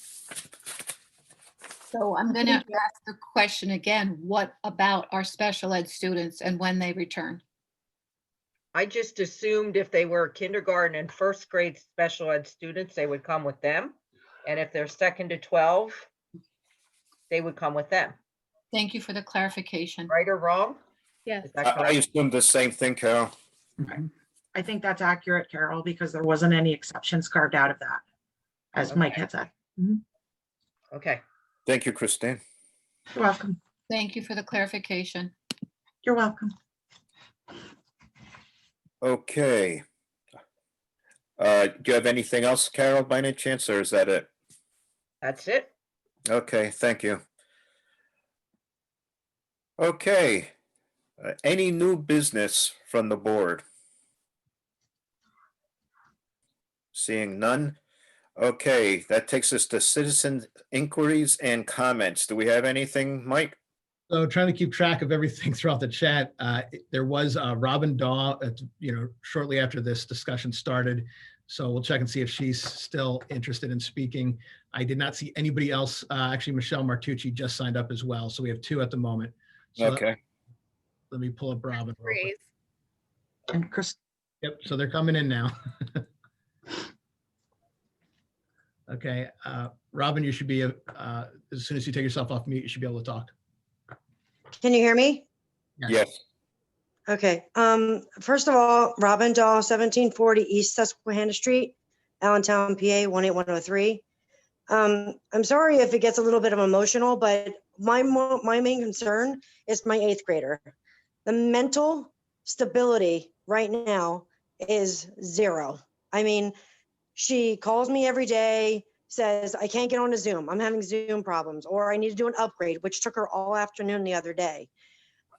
So I'm going to ask the question again. What about our special ed students and when they return? I just assumed if they were kindergarten and first grade special ed students, they would come with them. And if they're second to 12, they would come with them. Thank you for the clarification. Right or wrong? Yes. Is that I correct? assumed the same thing, Carol. I think that's accurate, Carol, because there wasn't any exceptions carved out of that, as Mike Okay. had said. Okay. Thank you, Christine. You're welcome. Thank you for the clarification. You're welcome. Okay. Do you have anything else, Carol, by any chance, or is that it? That's it. Okay, thank you. Okay. Any new business from the board? Seeing none. Okay, that takes us to citizen inquiries and comments. Do we have anything, Mike? So trying to keep track of everything throughout the chat, there was Robin Daw, shortly after this discussion started. So we'll check and see if she's still interested in speaking. I did not see anybody else. Actually, Michelle Martucci just signed up as well. So we have 2 at the moment. So Okay. let me pull up Robin real quick. And Chris, Yep, so they're coming in now. Okay, Robin, you should be, as soon as you take yourself off mute, you should be able to talk. Can you hear me? Yes. Okay. First of all, Robin Dahl, 1740 East Susquehanna Street, Allentown, PA 18103. I'm sorry if it gets a little bit of emotional, but my main concern is my 8th grader. The mental stability right now is 0. I mean, she calls me every day, says, I can't get on a Zoom. I'm having Zoom problems, or I need to do an upgrade, which took her all afternoon the other day.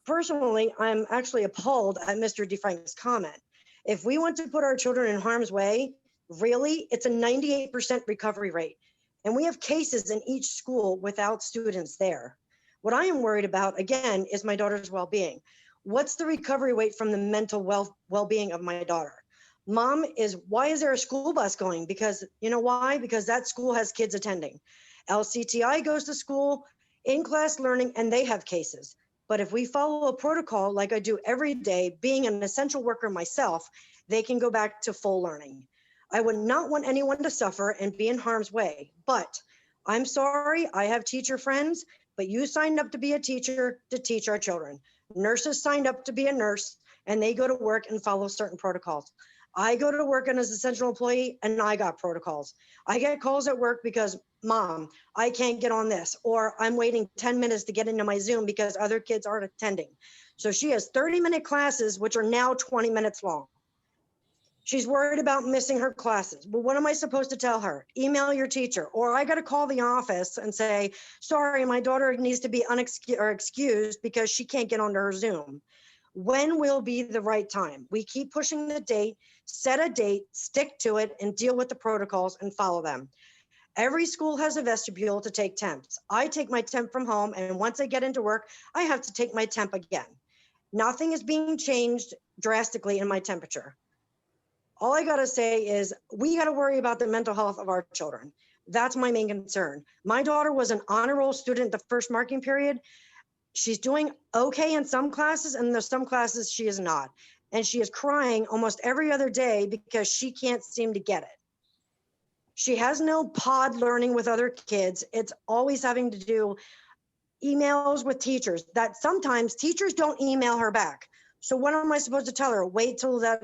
Personally, I'm actually appalled at Mr. DeFrank's comment. If we want to put our children in harm's way, really, it's a 98% recovery rate. And we have cases in each school without students there. What I am worried about, again, is my daughter's well-being. What's the recovery rate from the mental well-being of my daughter? Mom, why is there a school bus going? Because you know why? Because that school has kids attending. LCTI goes to school, in-class learning, and they have cases. But if we follow a protocol like I do every day, being an essential worker myself, they can go back to full learning. I would not want anyone to suffer and be in harm's way, but I'm sorry, I have teacher friends, but you signed up to be a teacher to teach our children. Nurses signed up to be a nurse, and they go to work and follow certain protocols. I go to work as an essential employee and I got protocols. I get calls at work because, Mom, I can't get on this, or I'm waiting 10 minutes to get into my Zoom because other kids aren't attending. So she has 30-minute classes, which are now 20 minutes long. She's worried about missing her classes. But what am I supposed to tell her? Email your teacher, or I got to call the office and say, sorry, my daughter needs to be excused because she can't get onto her Zoom. When will be the right time? We keep pushing the date, set a date, stick to it, and deal with the protocols and follow them. Every school has a vestibule to take temps. I take my temp from home, and once I get into work, I have to take my temp again. Nothing is being changed drastically in my temperature. All I gotta say is we gotta worry about the mental health of our children. That's my main concern. My daughter was an honor roll student the first marking period. She's doing okay in some classes, and there's some classes she is not. And she is crying almost every other day because she can't seem to get it. She has no pod learning with other kids. It's always having to do emails with teachers that sometimes teachers don't email her back. So what am I supposed to tell her? Wait till that,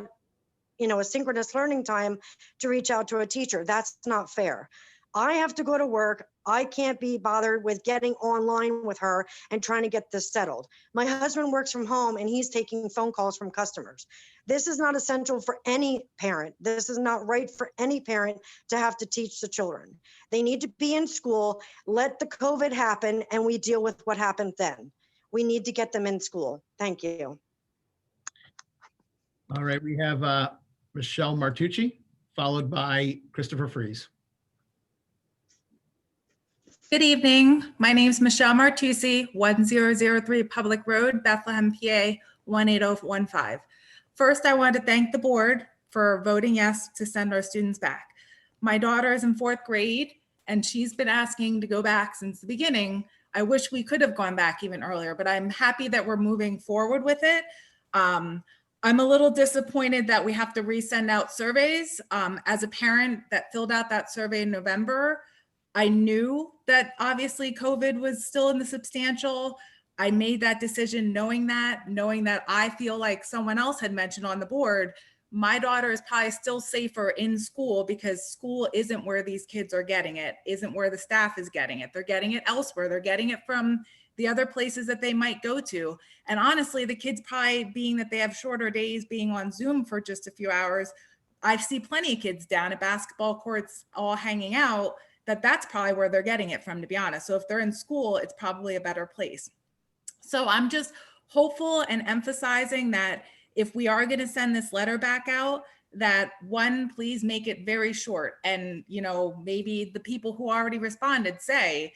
a synchronous learning time to reach out to a teacher. That's not fair. I have to go to work. I can't be bothered with getting online with her and trying to get this settled. My husband works from home and he's taking phone calls from customers. This is not essential for any parent. This is not right for any parent to have to teach the children. They need to be in school, let the COVID happen, and we deal with what happened then. We need to get them in school. Thank you. All right, we have Michelle Martucci, followed by Christopher Freeze. Good evening. My name is Michelle Martucci, 1003 Public Road, Bethlehem, PA 18015. First, I want to thank the board for voting yes to send our students back. My daughter is in 4th grade and she's been asking to go back since the beginning. I wish we could have gone back even earlier, but I'm happy that we're moving forward with it. I'm a little disappointed that we have to resend out surveys. As a parent that filled out that survey in November, I knew that obviously COVID was still in the substantial. I made that decision knowing that I feel like someone else had mentioned on the board, my daughter is probably still safer in school because school isn't where these kids are getting it, isn't where the staff is getting it. They're getting it elsewhere. They're getting it from the other places that they might go to. And honestly, the kids probably, being that they have shorter days, being on Zoom for just a few hours, I see plenty of kids down at basketball courts all hanging out, that's probably where they're getting it from, to be honest. So if they're in school, it's probably a better place. So I'm just hopeful and emphasizing that if we are going to send this letter back out, that one, please make it very short. And, you know, maybe the people who already responded say,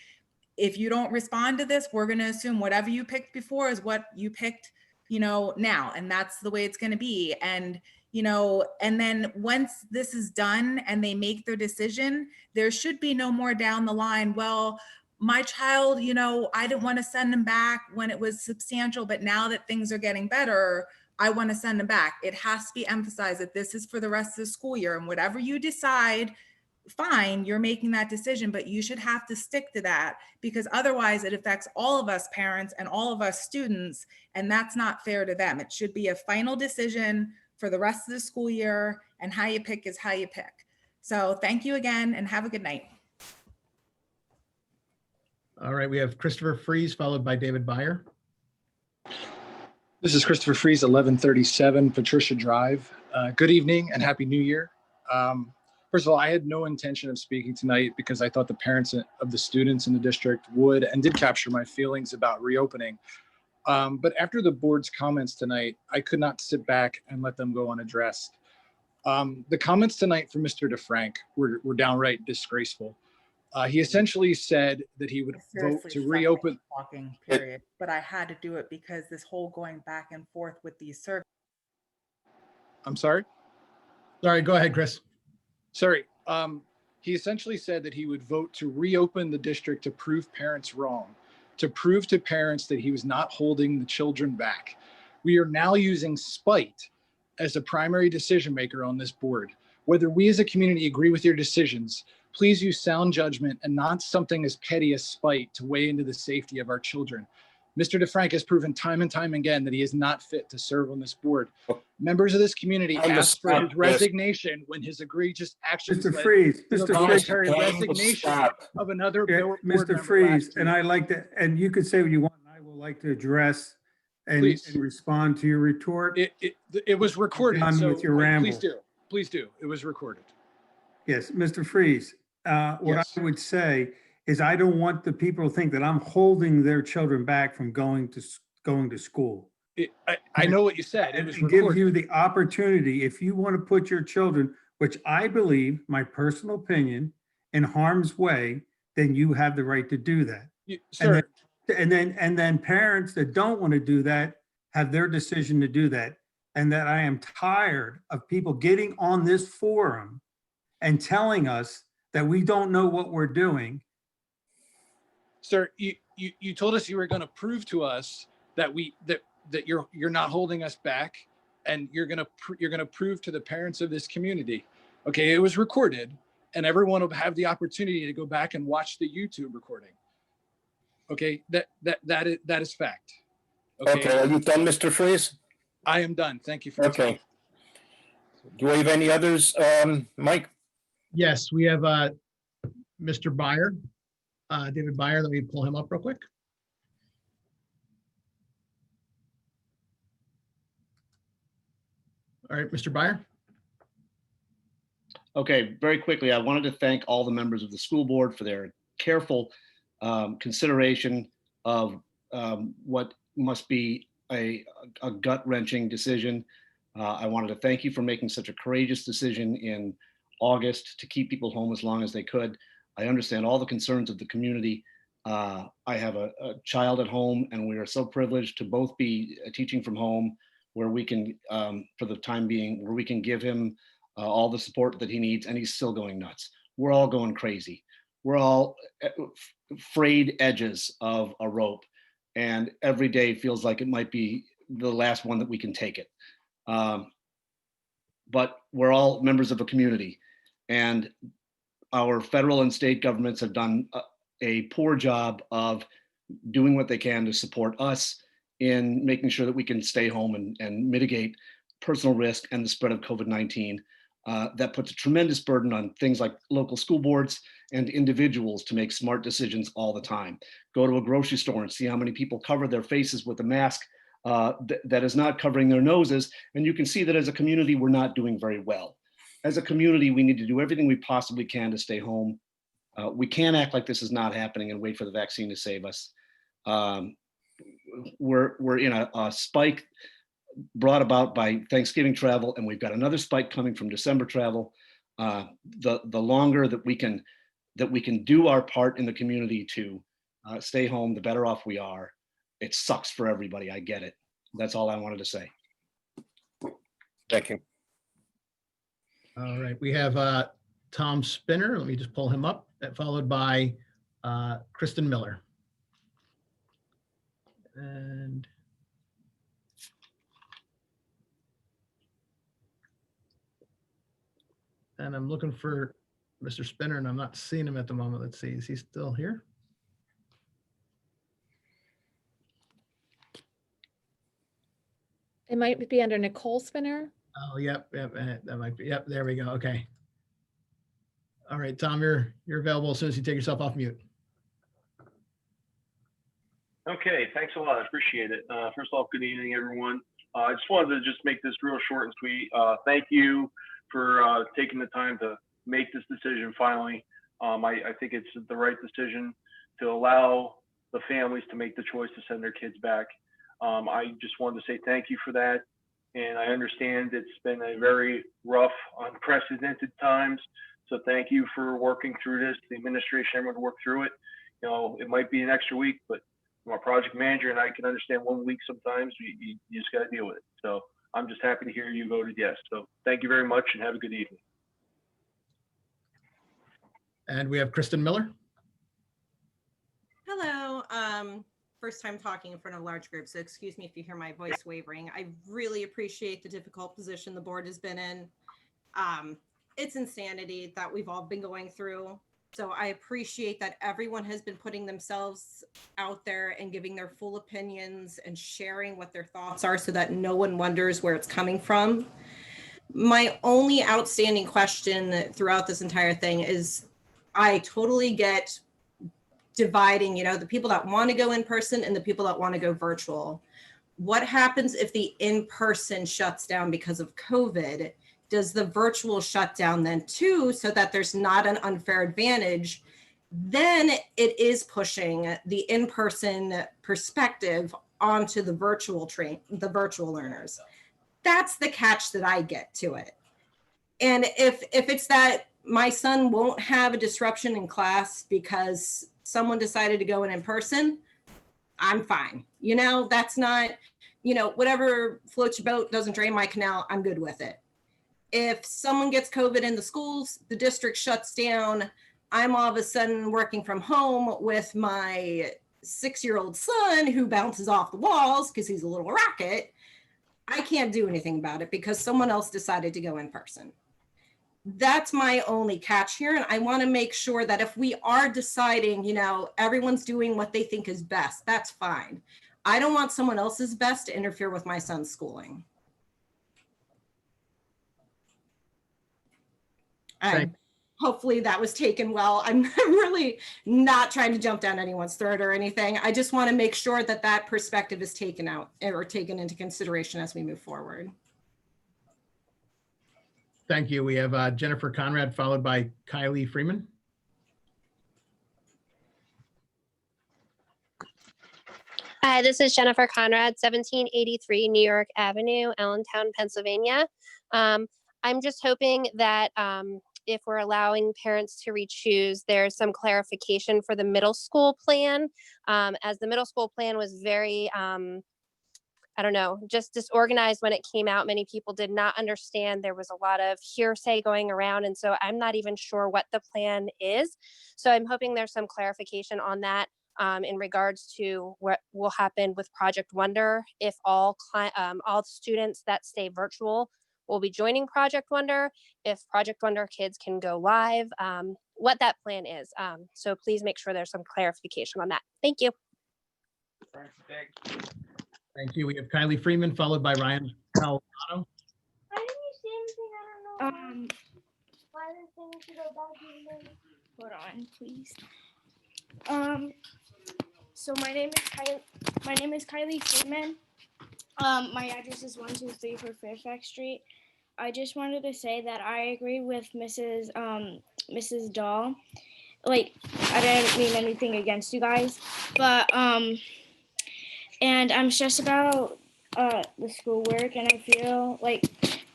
if you don't respond to this, we're going to assume whatever you picked before is what you picked, you know, now. And that's the way it's going to be. And, you know, and then once this is done and they make their decision, there should be no more down the line, well, my child, you know, I didn't want to send them back when it was substantial, but now that things are getting better, I want to send them back. It has to be emphasized that this is for the rest of the school year, and whatever you decide, fine, you're making that decision, but you should have to stick to that, because otherwise it affects all of us parents and all of us students, and that's not fair to them. It should be a final decision for the rest of the school year, and how you pick is how you pick. So thank you again and have a good night. All right, we have Christopher Freeze followed by David Byer. This is Christopher Freeze, 1137 Patricia Drive. Good evening and Happy New Year. First of all, I had no intention of speaking tonight because I thought the parents of the students in the district would and did capture my feelings about reopening. But after the board's comments tonight, I could not sit back and let them go unaddressed. The comments tonight from Mr. DeFrank were downright disgraceful. He essentially said that he would vote to reopen. Talking period, but I had to do it because this whole going back and forth with these surveys. I'm sorry? Sorry, go ahead, Chris. Sorry. He essentially said that he would vote to reopen the district to prove parents wrong, to prove to parents that he was not holding the children back. We are now using spite as a primary decision maker on this board. Whether we as a community agree with your decisions, please use sound judgment and not something as petty as spite to weigh into the safety of our children. Mr. DeFrank has proven time and time again that he is not fit to serve on this board. Members of this community asked for his resignation when his egregious actions Mr. led Freeze, to the Mr. voluntary Freeze. resignation of another board Mr. member Freeze, last and week. I like to, and you can say what you want, and I will like to address and respond to your retort. It was recorded, Done so with your ramble. please do. It was recorded. Yes, Mr. Freeze, what Yes. I would say is I don't want the people to think that I'm holding their children back from going to school. I know what you said. It was It gives recorded. you the opportunity, if you want to put your children, which I believe, my personal opinion, in harm's way, then you have the right to do that. Sir, And then parents that don't want to do that have their decision to do that. And that I am tired of people getting on this forum and telling us that we don't know what we're doing. Sir, you told us you were going to prove to us that that you're not holding us back, and you're going to prove to the parents of this community. Okay, it was recorded, and everyone will have the opportunity to go back and watch the YouTube recording. Okay, that is fact. Okay, are you done, Mr. Freeze? I am done. Thank you for your time. Okay. Do we have any others, Mike? Yes, we have Mr. Byer, David Byer. Let me pull him up real quick. All right, Mr. Byer. Okay, very quickly, I wanted to thank all the members of the school board for their careful consideration of what must be a gut-wrenching decision. I wanted to thank you for making such a courageous decision in August to keep people home as long as they could. I understand all the concerns of the community. I have a child at home, and we are so privileged to both be teaching from home, where we can, for the time being, where we can give him all the support that he needs, and he's still going nuts. We're all going crazy. We're all frayed edges of a rope, and every day feels like it might be the last one that we can take it. But we're all members of a community, and our federal and state governments have done a poor job of doing what they can to support us in making sure that we can stay home and mitigate personal risk and the spread of COVID-19. That puts a tremendous burden on things like local school boards and individuals to make smart decisions all the time. Go to a grocery store and see how many people cover their faces with a mask that is not covering their noses. And you can see that as a community, we're not doing very well. As a community, we need to do everything we possibly can to stay home. We can't act like this is not happening and wait for the vaccine to save us. We're in a spike brought about by Thanksgiving travel, and we've got another spike coming from December travel. The longer that we can do our part in the community to stay home, the better off we are. It sucks for everybody. I get it. That's all I wanted to say. Thank you. All right, we have Tom Spinner. Let me just pull him up, followed by Kristen Miller. And I'm looking for Mr. Spinner, and I'm not seeing him at the moment. Let's see, is he still here? It might be under Nicole Spinner. Oh, yep, that might be, yep, there we go, okay. All right, Tom, you're available as soon as you take yourself off mute. Okay, thanks a lot. I appreciate it. First off, good evening, everyone. I just wanted to just make this real short and sweet. Thank you for taking the time to make this decision finally. I think it's the right decision to allow the families to make the choice to send their kids back. I just wanted to say thank you for that. And I understand it's been a very rough, unprecedented times. So thank you for working through this. The administration, everyone to work through it. You know, it might be an extra week, but I'm a project manager and I can understand 1 week sometimes. You just got to deal with it. So I'm just happy to hear you voted yes. So thank you very much and have a good evening. And we have Kristen Miller. Hello. First time talking in front of a large group, so excuse me if you hear my voice wavering. I really appreciate the difficult position the board has been in. It's insanity that we've all been going through. So I appreciate that everyone has been putting themselves out there and giving their full opinions and sharing what their thoughts are so that no one wonders where it's coming from. My only outstanding question throughout this entire thing is I totally get dividing, you know, the people that want to go in person and the people that want to go virtual. What happens if the in-person shuts down because of COVID? Does the virtual shut down then too, so that there's not an unfair advantage? Then it is pushing the in-person perspective onto the virtual learners. That's the catch that I get to it. And if it's that my son won't have a disruption in class because someone decided to go in person, I'm fine. You know, that's not, you know, whatever floats your boat doesn't drain my canal, I'm good with it. If someone gets COVID in the schools, the district shuts down, I'm all of a sudden working from home with my 6-year-old son who bounces off the walls because he's a little rocket. I can't do anything about it because someone else decided to go in person. That's my only catch here. And I want to make sure that if we are deciding, you know, everyone's doing what they think is best, that's fine. I don't want someone else's best to interfere with my son's schooling. Hopefully that was taken well. I'm really not trying to jump down anyone's throat or anything. I just want to make sure that that perspective is taken out or taken into consideration as we move forward. Thank you. We have Jennifer Conrad, followed by Kylie Freeman. Hi, this is Jennifer Conrad, 1783 New York Avenue, Allentown, Pennsylvania. I'm just hoping that if we're allowing parents to re-choose, there's some clarification for the middle school plan, as the middle school plan was very, I don't know, just disorganized when it came out. Many people did not understand. There was a lot of hearsay going around. And so I'm not even sure what the plan is. So I'm hoping there's some clarification on that. in regards to what will happen with Project Wonder, if all students that stay virtual will be joining Project Wonder, if Project Wonder kids can go live, what that plan is. So please make sure there's some clarification on that. Thank you. Thank you. We have Kylie Freeman, followed by Ryan Palazano. Hold on, please. So my name is Kylie Freeman. My address is 123 Fairfax Street. I just wanted to say that I agree with Mrs. Dahl. Like, I didn't mean anything against you guys, but and I'm stressed about the schoolwork, and I feel like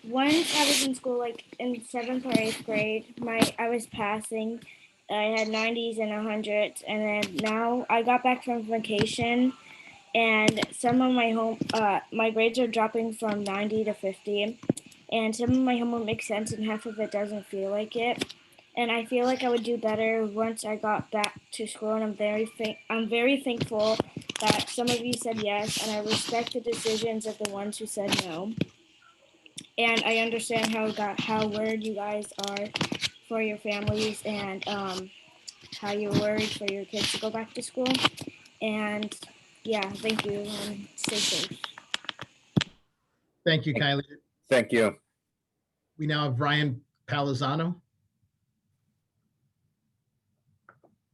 once I was in school, like in 7th or 8th grade, I was passing. I had 90s and 100s, and then now I got back from vacation, and some of my grades are dropping from 90 to 50, and some of my homework makes sense and half of it doesn't feel like it. And I feel like I would do better once I got back to school, and I'm very thankful that some of you said yes, and I respect the decisions of the ones who said no. And I understand how worried you guys are for your families, and how you're worried for your kids to go back to school. And yeah, thank you, and stay safe. Thank you, Kylie. Thank you. We now have Ryan Palazano.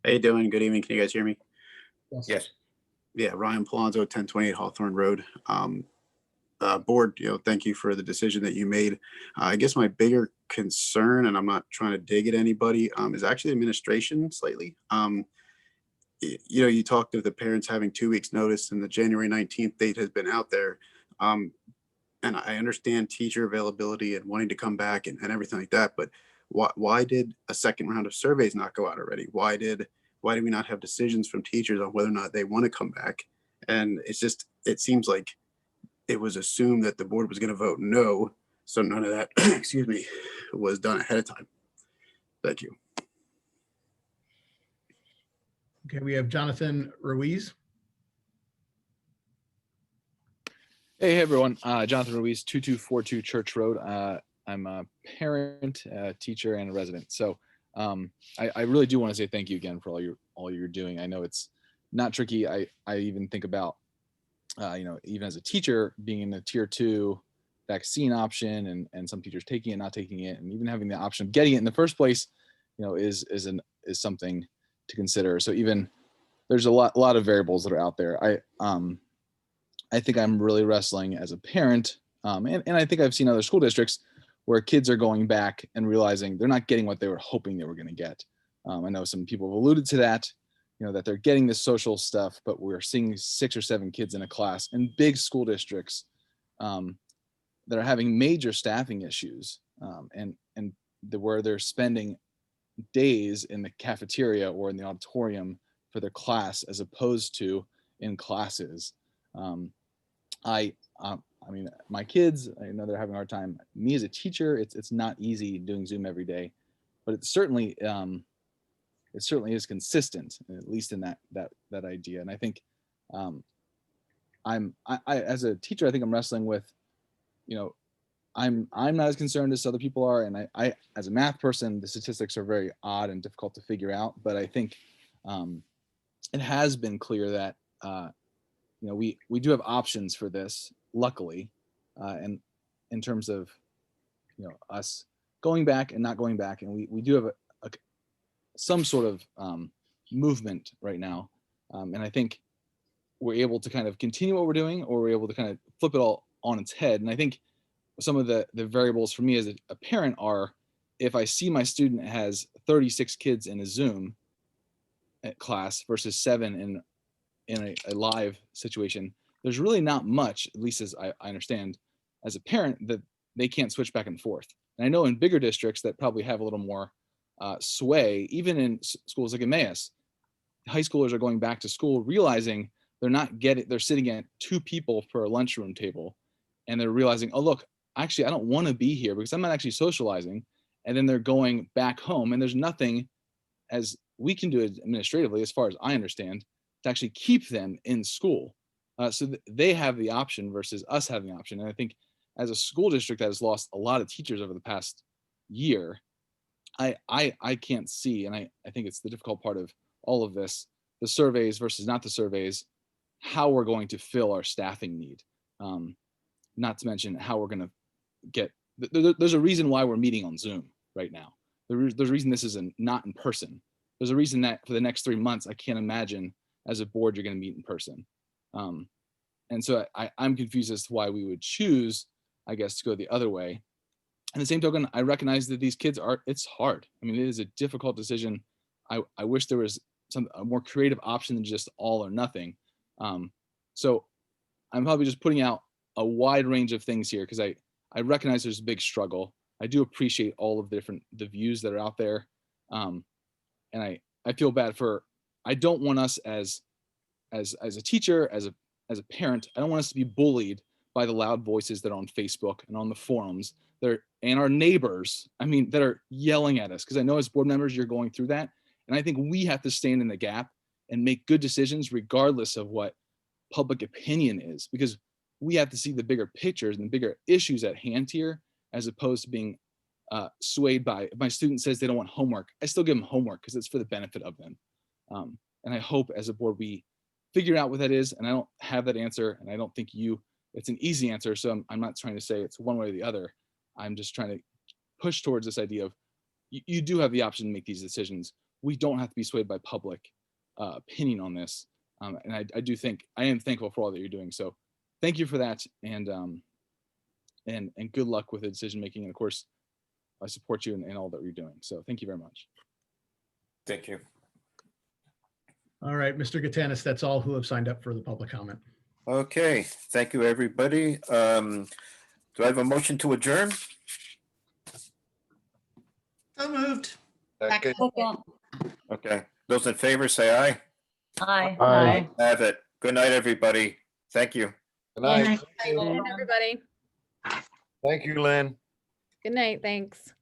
How you doing? Good evening. Can you guys hear me? Yes. Yeah, Ryan Palazzo, 1028 Hawthorne Road. Board, thank you for the decision that you made. I guess my bigger concern, and I'm not trying to dig at anybody, is actually administration slightly. You talked of the parents having 2 weeks notice, and the January 19th date has been out there. And I understand teacher availability and wanting to come back and everything like that, but why did a second round of surveys not go out already? Why did we not have decisions from teachers on whether or not they want to come back? And it seems like it was assumed that the board was going to vote no, so none of that, excuse me, was done ahead of time. Thank you. Okay, we have Jonathan Ruiz. Hey everyone, Jonathan Ruiz, 2242 Church Road. I'm a parent, teacher, and a resident. So I really do want to say thank you again for all you're doing. I know it's not tricky. I even think about even as a teacher, being in the tier 2 vaccine option, and some teachers taking it, not taking it, and even having the option of getting it in the first place, is something to consider. So even there's a lot of variables that are out there. I think I'm really wrestling as a parent, and I think I've seen other school districts where kids are going back and realizing they're not getting what they were hoping they were going to get. I know some people have alluded to that, that they're getting this social stuff, but we're seeing 6 or 7 kids in a class in big school districts that are having major staffing issues, where they're spending days in the cafeteria or in the auditorium for their class as opposed to in classes. I mean, my kids, I know they're having a hard time. Me as a teacher, it's not easy doing Zoom every day, but it certainly is consistent, at least in that idea. And I think I as a teacher, I think I'm wrestling with, I'm not as concerned as other people are, and I as a math person, the statistics are very odd and difficult to figure out. But I think it has been clear that we do have options for this, luckily, and in terms of us going back and not going back, and we do have some sort of movement right now, and I think we're able to kind of continue what we're doing, or we're able to kind of flip it all on its head. And I think some of the variables for me as a parent are, if I see my student has 36 kids in a Zoom class versus 7 in a live situation, there's really not much, at least as I understand as a parent, that they can't switch back and forth. And I know in bigger districts that probably have a little more sway, even in schools like Emmaus, high schoolers are going back to school realizing they're sitting at 2 people per lunchroom table, and they're realizing, oh look, actually I don't want to be here because I'm not actually socializing. And then they're going back home, and there's nothing as we can do it administratively, as far as I understand, to to actually keep them in school. So they have the option versus us having the option. And I think as a school district that has lost a lot of teachers over the past year, I can't see, and I think it's the difficult part of all of this, the surveys versus not the surveys, how we're going to fill our staffing need. Not to mention how we're going to get, there's a reason why we're meeting on Zoom right now. There's a reason this is not in person. There's a reason that for the next 3 months, I can't imagine as a board, you're going to meet in person. And so I'm confused as to why we would choose, I guess, to go the other way. And the same token, I recognize that these kids it's hard. I mean, it is a difficult decision. I wish there was a more creative option than just all or nothing. So I'm probably just putting out a wide range of things here because I recognize there's a big struggle. I do appreciate all of the views that are out there. And I feel bad I don't want us as a teacher, as a parent, I don't want us to be bullied by the loud voices that are on Facebook and on the forums and our neighbors, that are yelling at us. Because I know as board members, you're going through that. And I think we have to stand in the gap and make good decisions regardless of what public opinion is, because we have to see the bigger pictures and the bigger issues at hand here, as opposed to being swayed by, if my student says they don't want homework, I still give them homework because it's for the benefit of them. And I hope as a board, we figure out what that is. And I don't have that answer. And I don't think it's an easy answer. So I'm not trying to say it's one way or the other. I'm just trying to push towards this idea of you do have the option to make these decisions. We don't have to be swayed by public opinion on this. And I do think I am thankful for all that you're doing. So thank you for that. And good luck with the decision making. And of course, I support you in all that you're doing. So thank you very much. Thank you. All right, Mr. Gatanis, that's all who have signed up for the public comment. Okay, thank you, everybody. Do I have a motion to adjourn? So moved. Second. Okay, those in favor, say aye. Aye. Aye. Have it. Good night, everybody. Thank you. Good night. Everybody, Thank you, Lynn. good night, thanks.